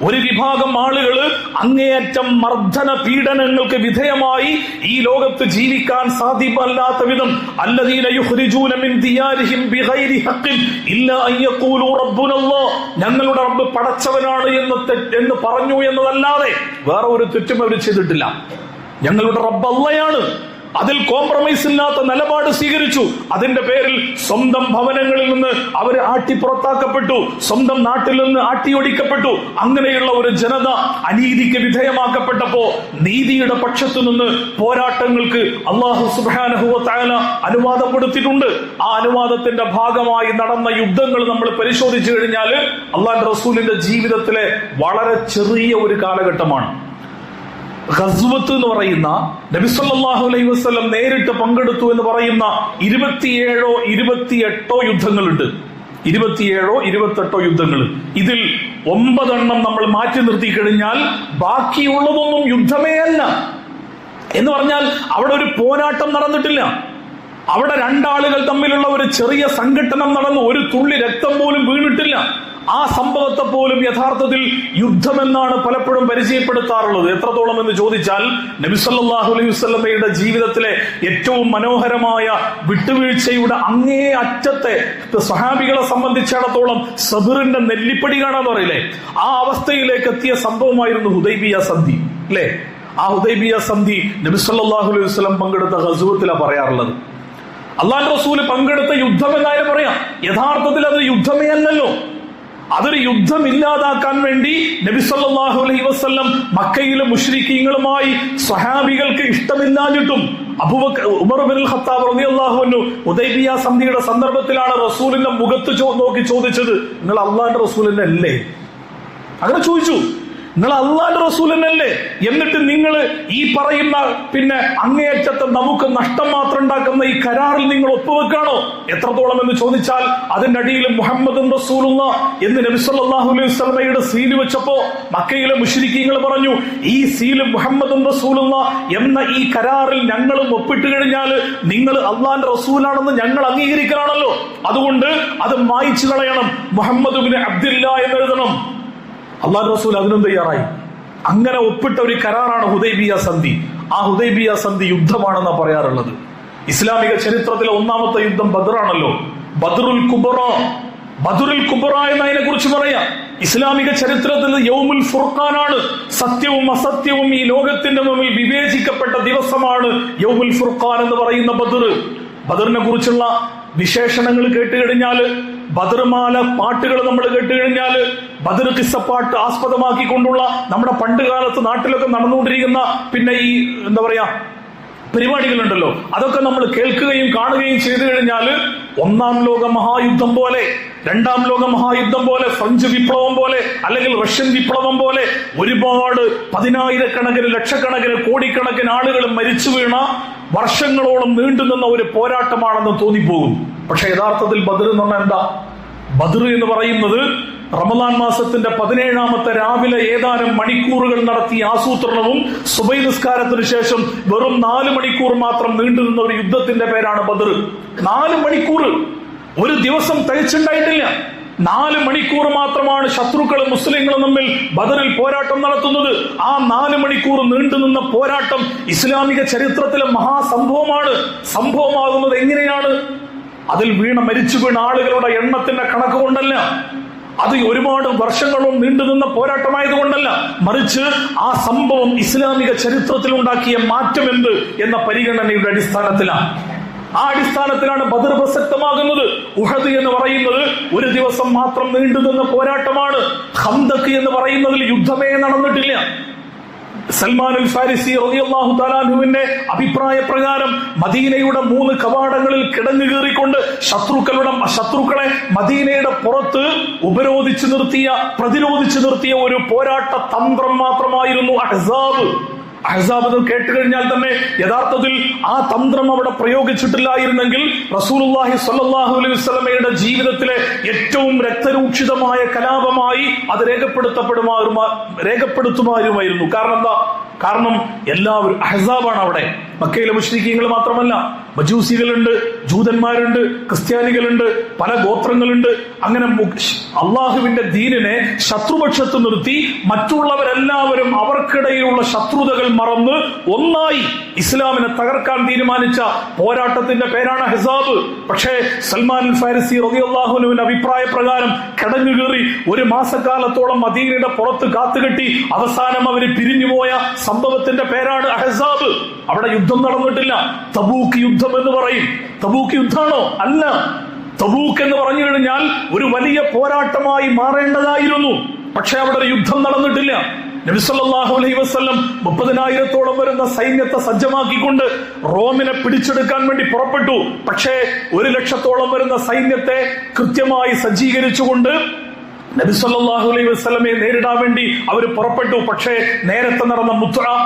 ഒരു വിഭാഗം ആളുകൾ അങ്ങേയറ്റം മർദ്ദന പീഡനങ്ങൾക്ക് വിധേയമായി ഈ ലോകത്ത് ജീവിക്കാൻ സാധ്യമല്ലാത്ത വിധം, അല്ലദീന യുഖ്രിജൂന മിൻ ദിയാരിഹിം ബിഗൈരി ഹഖ്ഖിൻ ഇല്ലാ അൻ യഖൂലു റബ്ബുനല്ലാഹ്, ഞങ്ങളുടെ റബ്ബ് പടച്ചവനാണ് എന്ന് പറഞ്ഞു എന്നതല്ലാതെ വേറെ ഒരു തെറ്റും അവർ ചെയ്തിട്ടില്ല. ഞങ്ങളുടെ റബ്ബ് അല്ലാഹയാണ്. അതിൽ കോംപ്രമൈസ് ഇല്ലാത്ത നിലപാട് സ്വീകരിച്ചു. അതിന്റെ പേരിൽ സ്വന്തം ഭവനങ്ങളിൽ നിന്ന് അവർ പുറത്താക്കപ്പെട്ടു, സ്വന്തം നാട്ടിൽ നിന്ന് ആട്ടിയൊടിക്കപ്പെട്ടു. അങ്ങനെയുള്ള ഒരു ജനത അനീതിക്ക് വിധേയമാക്കപ്പെട്ടപ്പോ നീതിയുടെ പക്ഷത്തു നിന്ന് പോരാട്ടങ്ങൾക്ക് അല്ലാഹു സുബ്ഹാനഹു വ തആല അനുവാദം കൊടുത്തിട്ടുണ്ട്. ആ അനുവാദത്തിന്റെ ഭാഗമായി നടന്ന യുദ്ധങ്ങൾ നമ്മൾ പരിശോധിച്ചു കഴിഞ്ഞാൽ അല്ലാഹുവിന്റെ റസൂലിന്റെ ജീവിതത്തിലെ വളരെ ചെറിയ ഒരു കാലഘട്ടമാണ്. ഖസ്വത്ത് എന്ന് പറയുന്ന, നബി സല്ലല്ലാഹു അലൈഹി വസല്ലം നേരിട്ട് പങ്കെടുത്തു എന്ന് പറയുന്ന 27 28 യുദ്ധങ്ങളുണ്ട്. 27 28 യുദ്ധങ്ങൾ. ഇതിൽ 9 നമ്മൾ മാറ്റി നിർത്തി കഴിഞ്ഞാൽ ബാക്കിയുള്ളതൊന്നും യുദ്ധമേ അല്ല. എന്ന് പറഞ്ഞാൽ അവിടെ ഒരു പോരാട്ടം നടന്നിട്ടില്ല. അവിടെ രണ്ടാളുകൾ തമ്മിലുള്ള ഒരു ചെറിയ സംഘട്ടനം നടന്നു, ഒരു തുള്ളി രക്തം പോലും വീണിട്ടില്ല. ആ സംഭവത്തെ പോലും യഥാർത്ഥത്തിൽ യുദ്ധമെന്നാണ് പലപ്പോഴും പരിചയപ്പെടുത്താറുള്ളത്. എത്രത്തോളം എന്ന് ചോദിച്ചാൽ, നബി സല്ലല്ലാഹു അലൈഹി വസല്ലമയുടെ ജീവിതത്തിലെ ഏറ്റവും മനോഹരമായ വിട്ടുവീഴ്ചയുടെ അങ്ങേ അറ്റത്തെ സ്വഹാബികളെ സംബന്ധിച്ചിടത്തോളം സബറിന്റെ നെല്ലിപ്പടി കാണാന്ന് പറയില്ലേ, ആ അവസ്ഥയിലേക്ക് എത്തിയ സംഭവമായിരുന്നു ഹുദൈബിയ സന്ധി അല്ലെ. ആ ഹുദൈബിയ സന്ധി നബി സല്ലല്ലാഹു അലൈഹി വസല്ലം പങ്കെടുത്ത ഖസ്വത്തിലാണ് പറയാറുള്ളത്. അല്ലാഹുവിന്റെ റസൂൽ പങ്കെടുത്ത യുദ്ധം എന്നായാലും പറയാം. യഥാർത്ഥത്തിൽ അത് യുദ്ധമേ അല്ലല്ലോ. അതൊരു യുദ്ധം ഇല്ലാതാക്കാൻ വേണ്ടി നബി സല്ലല്ലാഹു അലൈഹി വസല്ലം മക്കയിലെ മുശ്രിക്കീങ്ങളുമായി സ്വഹാബികൾക്ക് ഇഷ്ടമില്ലാഞ്ഞിട്ടും ഉമർ ഇബ്നുൽ ഖത്താബ് റളിയല്ലാഹു അൻഹു ഹുദൈബിയ സന്ധിയുടെ സന്ദർഭത്തിലാണ് റസൂലിന്റെ മുഖത്ത് നോക്കി ചോദിച്ചത്, നിങ്ങൾ അല്ലാഹുവിന്റെ റസൂലിന്റെ അല്ലേ? അങ്ങനെ ചോദിച്ചു, നിങ്ങൾ അള്ളാന്റെ റസൂൽ തന്നെയല്ലേ, എന്നിട്ട് നിങ്ങൾ ഈ പറയുന്ന അങ്ങേയറ്റത്തെ നമുക്ക് നഷ്ടം മാത്രം ഉണ്ടാക്കുന്ന ഈ കരാറിൽ നിങ്ങൾ ഒപ്പുവെക്കാണോ? എത്രത്തോളം എന്ന് ചോദിച്ചാൽ അതിന്റെ അടിയിൽ മുഹമ്മദുൻ റസൂലുള്ളാഹ് എന്ന് നബി സല്ലല്ലാഹു അലൈഹി വസല്ലമയുടെ സീല് വെച്ചപ്പോ മക്കയിലെ മുശ്രിക്കീങ്ങൾ പറഞ്ഞു, ഈ സീല് മുഹമ്മദുൻ റസൂലുള്ളാഹ് എന്ന ഈ കരാറിൽ ഞങ്ങളും ഒപ്പിട്ട് കഴിഞ്ഞാൽ നിങ്ങൾ അള്ളാന്റെ റസൂലാണെന്ന് ഞങ്ങൾ അംഗീകരിക്കലാണല്ലോ, അതുകൊണ്ട് അത് മായ്ച്ചു കളയണം, മുഹമ്മദ് ഇബ്നു അബ്ദില്ലാഹ് എന്നെഴുതണം. അള്ളാഹു റസൂൽ അതിനും തയ്യാറായി. അങ്ങനെ ഒപ്പിട്ട ഒരു കരാറാണ് ഹുദൈബിയ സന്ധി. ആ ഹുദൈബിയ സന്ധി യുദ്ധമാണെന്നാ പറയാറുള്ളത്. ഇസ്ലാമിക ചരിത്രത്തിലെ ഒന്നാമത്തെ യുദ്ധം ബദറാണല്ലോ, ബദറുൽ കുബറ. ബദറുൽ കുബറ എന്നതിനെ കുറിച്ച് പറയാം. ഇസ്ലാമിക ചരിത്രത്തിൽ യൗമുൽ ഫുർഖാനാണ്. സത്യവും അസത്യവും ഈ ലോകത്തിന്റെ മുമ്പിൽ വിവേചിക്കപ്പെട്ട ദിവസമാണ് യൗമുൽ ഫുർഖാൻ എന്ന് പറയുന്ന ബദർ. ബദറിനെ കുറിച്ചുള്ള വിശേഷണങ്ങൾ കേട്ടുകഴിഞ്ഞാൽ, ബദർമാല പാട്ടുകൾ നമ്മൾ കേട്ടുകഴിഞ്ഞാൽ, ബദർ കിസ്സപ്പാട്ട് ആസ്പദമാക്കിക്കൊണ്ടുള്ള നമ്മുടെ പണ്ട് കാലത്ത് നാട്ടിലൊക്കെ നടന്നുകൊണ്ടിരിക്കുന്ന ഈ എന്താ പറയാ പരിപാടികളുണ്ടല്ലോ, അതൊക്കെ നമ്മൾ കേൾക്കുകയും കാണുകയും ചെയ്തു കഴിഞ്ഞാൽ ഒന്നാം ലോക മഹായുദ്ധം പോലെ, രണ്ടാം ലോക മഹായുദ്ധം പോലെ, ഫ്രഞ്ച് വിപ്ലവം പോലെ, അല്ലെങ്കിൽ റഷ്യൻ വിപ്ലവം പോലെ ഒരുപാട് പതിനായിരക്കണക്കിന് ലക്ഷക്കണക്കിന് കോടിക്കണക്കിന് ആളുകൾ മരിച്ചു വീണ വർഷങ്ങളോളം നീണ്ടുനിന്ന ഒരു പോരാട്ടമാണെന്ന് തോന്നിപ്പോകും. പക്ഷെ യഥാർത്ഥത്തിൽ ബദർ എന്ന് പറഞ്ഞാൽ എന്താ? ബദർ എന്ന് പറയുന്നത് റമദാൻ മാസത്തിന്റെ 17ാമത്തെ രാവിലെ ഏതാനും മണിക്കൂറുകൾ നടത്തിയ ആസൂത്രണവും സുബൈ നിസ്കാരത്തിന് ശേഷം വെറും 4 മണിക്കൂർ മാത്രം നീണ്ടുനിന്ന ഒരു യുദ്ധത്തിന്റെ പേരാണ് ബദർ. 4 മണിക്കൂർ, ഒരു ദിവസം തികച്ചുണ്ടായിട്ടില്ല. 4 മണിക്കൂർ മാത്രമാണ് ശത്രുക്കളും മുസ്ലിങ്ങളും തമ്മിൽ ബദറിൽ പോരാട്ടം നടത്തുന്നത്. ആ 4 മണിക്കൂർ നീണ്ടുനിന്ന പോരാട്ടം ഇസ്ലാമിക ചരിത്രത്തിലെ മഹാസംഭവമാണ്. സംഭവമാകുന്നത് എങ്ങനെയാണ്? അതിൽ മരിച്ചു വീണ ആളുകളുടെ എണ്ണത്തിന്റെ കണക്ക് കൊണ്ടല്ല, അത് ഒരുപാട് വർഷങ്ങളും നീണ്ടുനിന്ന പോരാട്ടമായതുകൊണ്ടല്ല, മറിച്ച് ആ സംഭവം ഇസ്ലാമിക ചരിത്രത്തിൽ ഉണ്ടാക്കിയ മാറ്റം എന്ത് എന്ന പരിഗണനയുടെ അടിസ്ഥാനത്തിലാണ്. ആ അടിസ്ഥാനത്തിലാണ് ബദർ പ്രസക്തമാകുന്നത്. ഉഹദ് എന്ന് പറയുന്നത് ഒരു ദിവസം മാത്രം നീണ്ടുനിന്ന പോരാട്ടമാണ്. ഖന്ദഖ് എന്ന് പറയുന്നതിൽ യുദ്ധമേ നടന്നിട്ടില്ല. സൽമാൻ അൽ ഫാരിസി റളിയല്ലാഹു തആല അൻഹുവിന്റെ അഭിപ്രായ പ്രകാരം മദീനയുടെ 3 കവാടങ്ങളിൽ കിടങ്ങു കയറിക്കൊണ്ട് ശത്രുക്കളെ മദീനയുടെ പുറത്ത് പ്രതിരോധിച്ചു നിർത്തിയ ഒരു പോരാട്ട തന്ത്രം മാത്രമായിരുന്നു അഹ്സാബ്. അഹ്സാബ് കേട്ട് കഴിഞ്ഞാൽ തന്നെ യഥാർത്ഥത്തിൽ ആ തന്ത്രം അവിടെ പ്രയോഗിച്ചിട്ടില്ലായിരുന്നെങ്കിൽ റസൂലുള്ളാഹി സ്വല്ലല്ലാഹു അലൈഹി വസല്ലമയുടെ ജീവിതത്തിലെ ഏറ്റവും രക്തരൂക്ഷിതമായ കലാപമായി അത് രേഖപ്പെടുത്തുമായിരുന്നു. കാരണം എന്താ? കാരണം എല്ലാവരും അഹ്സാബാണ് അവിടെ. മക്കയിലെ മുശ്രിക്കീങ്ങൾ മാത്രമല്ല, മജൂസികളുണ്ട്, ജൂതന്മാരുണ്ട്, ക്രിസ്ത്യാനികളുണ്ട്, പല ഗോത്രങ്ങളുണ്ട്. അങ്ങനെ അള്ളാഹുവിന്റെ ദീനിനെ ശത്രുപക്ഷത്ത് നിർത്തി മറ്റുള്ളവരെല്ലാവരും അവർക്കിടയിലുള്ള ശത്രുതകൾ മറന്ന് ഒന്നായി ഇസ്ലാമിനെ തകർക്കാൻ തീരുമാനിച്ച പോരാട്ടത്തിന്റെ പേരാണ് അഹ്സാബ്. പക്ഷേ സൽമാൻ അൽ ഫാരിസി റളിയല്ലാഹു അൻഹുവിന്റെ അഭിപ്രായ പ്രകാരം കിടങ്ങു കയറി 1 മാസക്കാലത്തോളം മദീനയുടെ പുറത്ത് കാത്തുകെട്ടി അവസാനം അവര് പിരിഞ്ഞുപോയ സംഭവത്തിന്റെ പേരാണ് അഹ്സാബ്. അവിടെ യുദ്ധം നടന്നിട്ടില്ല. തബൂക്ക് യുദ്ധം എന്ന് പറയും. തബൂക്ക് യുദ്ധമാണോ? അല്ല. തബൂക്ക് എന്ന് പറഞ്ഞു കഴിഞ്ഞാൽ ഒരു വലിയ പോരാട്ടമായി മാറേണ്ടതായിരുന്നു. പക്ഷെ അവിടെ ഒരു യുദ്ധം നടന്നിട്ടില്ല. നബി സല്ലല്ലാഹു അലൈഹി വസല്ലം 30,000-ഓളം വരുന്ന സൈന്യത്തെ സജ്ജമാക്കിക്കൊണ്ട് റോമിനെ പിടിച്ചെടുക്കാൻ വേണ്ടി പുറപ്പെട്ടു. പക്ഷേ 100,000-ഓളം വരുന്ന സൈന്യത്തെ കൃത്യമായി സജ്ജീകരിച്ചുകൊണ്ട് നബി സല്ലല്ലാഹു അലൈഹി വസല്ലമയെ നേരിടാൻ വേണ്ടി അവർ പുറപ്പെട്ടു. പക്ഷേ നേരത്തെ നടന്ന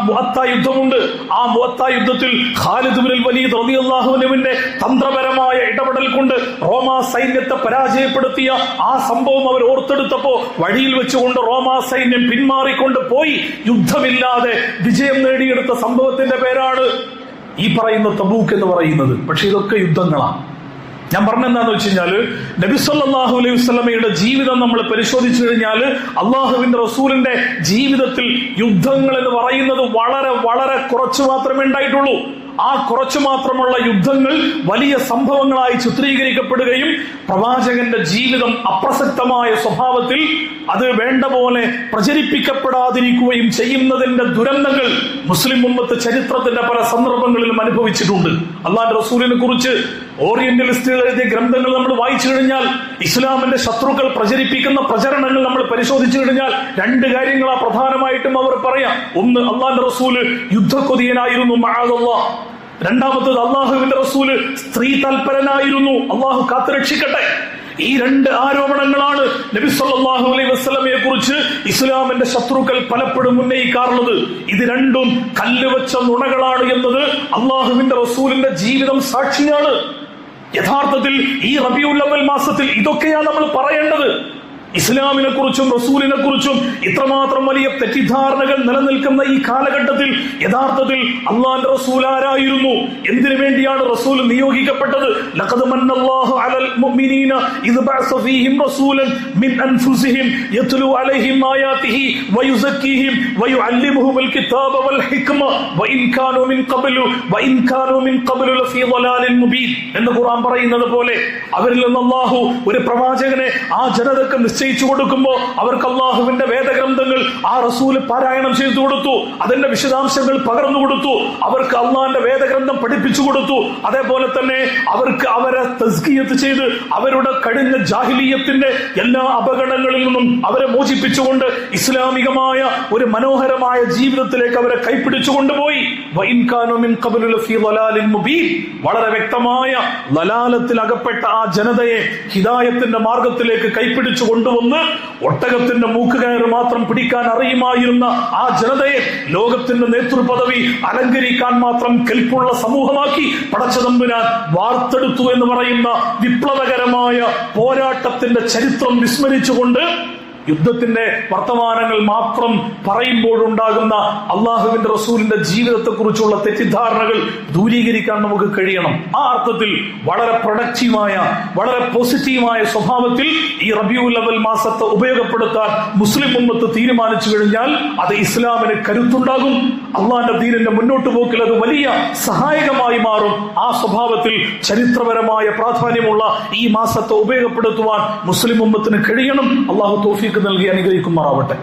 മുഅത്ത യുദ്ധമുണ്ട്. ആ മുഅത്ത യുദ്ധത്തിൽ ഖാലിദ് ഇബ്നുൽ വലീദ് റളിയല്ലാഹു അൻഹുവിന്റെ തന്ത്രപരമായ ഇടപെടൽ കൊണ്ട് റോമാ സൈന്യത്തെ പരാജയപ്പെടുത്തിയ ആ സംഭവം അവർ ഓർത്തെടുത്തപ്പോ വഴിയിൽ വെച്ചുകൊണ്ട് റോമാ സൈന്യം പിന്മാറിക്കൊണ്ട് പോയി യുദ്ധമില്ലാതെ വിജയം നേടിയെടുത്ത സംഭവത്തിന്റെ പേരാണ് ഈ പറയുന്ന തബൂക്ക് എന്ന് പറയുന്നത്. പക്ഷെ ഇതൊക്കെ യുദ്ധങ്ങളാണ്. ഞാൻ പറഞ്ഞെന്താന്ന് വെച്ച് കഴിഞ്ഞാല് നബി സല്ലല്ലാഹു അലൈഹി വസല്ലമയുടെ ജീവിതം നമ്മൾ പരിശോധിച്ചു കഴിഞ്ഞാൽ അള്ളാഹുവിന്റെ റസൂലിന്റെ ജീവിതത്തിൽ യുദ്ധങ്ങൾ എന്ന് പറയുന്നത് വളരെ വളരെ കുറച്ചു മാത്രമേ ഉണ്ടായിട്ടുള്ളൂ. ആ കുറച്ചു മാത്രമുള്ള യുദ്ധങ്ങൾ വലിയ സംഭവങ്ങളായി ചിത്രീകരിക്കപ്പെടുകയും പ്രവാചകന്റെ ജീവിതം അപ്രസക്തമായ സ്വഭാവത്തിൽ അത് വേണ്ട പോലെ പ്രചരിപ്പിക്കപ്പെടാതിരിക്കുകയും ചെയ്യുന്നതിന്റെ ദുരന്തങ്ങൾ മുസ്ലിം ഉമ്മത്ത് ചരിത്രത്തിന്റെ പല സന്ദർഭങ്ങളിലും അനുഭവിച്ചിട്ടുണ്ട്. അള്ളാഹുവിന്റെ റസൂലിനെ കുറിച്ച് ഓറിയന്റലിസ്റ്റുകൾ എഴുതിയ ഗ്രന്ഥങ്ങൾ നമ്മൾ വായിച്ചു കഴിഞ്ഞാൽ, ഇസ്ലാമിന്റെ ശത്രുക്കൾ പ്രചരിപ്പിക്കുന്ന പ്രചരണങ്ങൾ നമ്മൾ പരിശോധിച്ചു കഴിഞ്ഞാൽ 2 കാര്യങ്ങളാ പ്രധാനമായിട്ടും അവർ പറയാം. ഒന്ന്, അള്ളാഹുവിന്റെ റസൂല് യുദ്ധക്കൊതിയനായിരുന്നു, മഅദല്ലാഹ്. രണ്ടാമത്തത്, അള്ളാഹുവിന്റെ റസൂല് സ്ത്രീ തൽപരനായിരുന്നു, അള്ളാഹു കാത്തുരക്ഷിക്കട്ടെ. ഈ രണ്ട് ആരോപണങ്ങളാണ് നബി സല്ലല്ലാഹു അലൈഹി വസല്ലമയെ കുറിച്ച് ഇസ്ലാമിന്റെ ശത്രുക്കൾ പലപ്പോഴും ഉന്നയിക്കാറുള്ളത്. ഇത് രണ്ടും കല്ലുവെച്ച നുണകളാണ് എന്നത് അള്ളാഹുവിന്റെ റസൂലിന്റെ ജീവിതം സാക്ഷിയാണ്. യഥാർത്ഥത്തിൽ ഈ റബീഉൽ അവ്വൽ മാസത്തിൽ ഇതൊക്കെയാണ് നമ്മൾ പറയേണ്ടത്. ഇസ്ലാമിനെ കുറിച്ചും റസൂലിനെ കുറിച്ചും ഇത്രമാത്രം വലിയ തെറ്റിദ്ധാരണകൾ നിലനിൽക്കുന്ന ഈ കാലഘട്ടത്തിൽ യഥാർത്ഥത്തിൽ അള്ളാന്റെ റസൂൽ ആരായിരുന്നു? എന്തിനു വേണ്ടിയാണ് റസൂൽ നിയോഗിക്കപ്പെട്ടത്? ലഖദ് മന്നല്ലാഹു അലൽ മുഅ്മിനീന ഇദ് ബഅസ ഫീഹിം റസൂലൻ മിൻ അൻഫുസിഹിം യത്ലു അലൈഹിം ആയാതിഹി വയുസക്കീഹിം വയുഅല്ലിമുഹുൽ കിതാബ വൽ ഹിക്മ വഇൻ കാനൂ മിൻ ഖബ്ലു ലഫീ ളലാലിൻ മുബീൻ എന്ന് ഖുർആൻ പറയുന്നത് പോലെ അവരിൽ നിന്ന് അല്ലാഹു ഒരു പ്രവാചകനെ ആ ജനതക്ക് നിശ്ചയിച്ചു കൊടുക്കുമ്പോൾ അവർക്ക് അള്ളാഹുവിന്റെ വേദഗ്രന്ഥങ്ങൾ ആ റസൂല് പാരായണം ചെയ്തു കൊടുത്തു, അതിന്റെ വിശദാംശങ്ങൾ പകർന്നു കൊടുത്തു, അവർക്ക് അള്ളാഹിന്റെ വേദഗ്രന്ഥം പഠിപ്പിച്ചു കൊടുത്തു. അതേപോലെ തന്നെ അവർക്ക് അവരെ തസ്കിയത്ത് ചെയ്ത് അവരുടെ കഴിഞ്ഞ ജാഹിലിയത്തിന്റെ എല്ലാ അപകടങ്ങളിൽ നിന്നും അവരെ മോചിപ്പിച്ചുകൊണ്ട് ഇസ്ലാമികമായ ഒരു മനോഹരമായ ജീവിതത്തിലേക്ക് അവരെ കൈപ്പിടിച്ചു കൊണ്ടുപോയി. വളരെ വ്യക്തമായ ലലാലത്തിൽ അകപ്പെട്ട ആ ജനതയെ ഹിദായത്തിന്റെ മാർഗത്തിലേക്ക് കൈപ്പിടിച്ചു കൊണ്ടുവന്ന് ഒട്ടകത്തിന്റെ മൂക്കുകയറ് മാത്രം പിടിക്കാൻ അറിയുമായിരുന്ന ആ ജനതയെ ലോകത്തിന്റെ നേതൃപദവി അലങ്കരിക്കാൻ മാത്രം കെൽപ്പുള്ള സമൂഹമാക്കി പടച്ചതമ്പുരാൻ വാർത്തെടുത്തു എന്ന് പറയുന്ന വിപ്ലവകരമായ പോരാട്ടത്തിന്റെ ചരിത്രം വിസ്മരിച്ചുകൊണ്ട് യുദ്ധത്തിന്റെ വർത്തമാനങ്ങൾ മാത്രം പറയുമ്പോഴുണ്ടാകുന്ന അള്ളാഹുവിന്റെ റസൂലിന്റെ ജീവിതത്തെ കുറിച്ചുള്ള തെറ്റിദ്ധാരണകൾ ദൂരീകരിക്കാൻ നമുക്ക് കഴിയണം. ആ അർത്ഥത്തിൽ വളരെ പ്രൊഡക്റ്റീവായ, വളരെ പോസിറ്റീവായ സ്വഭാവത്തിൽ ഈ റബീഉൽ അവ്വൽ മാസത്തെ ഉപയോഗപ്പെടുത്താൻ മുസ്ലിം ഉമ്മത്ത് തീരുമാനിച്ചു കഴിഞ്ഞാൽ അത് ഇസ്ലാമിന് കരുത്തുണ്ടാകും. അള്ളാഹിന്റെ ദീനിന്റെ മുന്നോട്ട് പോക്കിൽ അത് വലിയ സഹായകമായി മാറും. ആ സ്വഭാവത്തിൽ ചരിത്രപരമായ പ്രാധാന്യമുള്ള ഈ മാസത്തെ ഉപയോഗപ്പെടുത്തുവാൻ മുസ്ലിം ഉമ്മത്തിന് കഴിയണം. അള്ളാഹു തൗഫീഖ് നൽകി അനുഗ്രഹിക്കുമാറാവട്ടെ.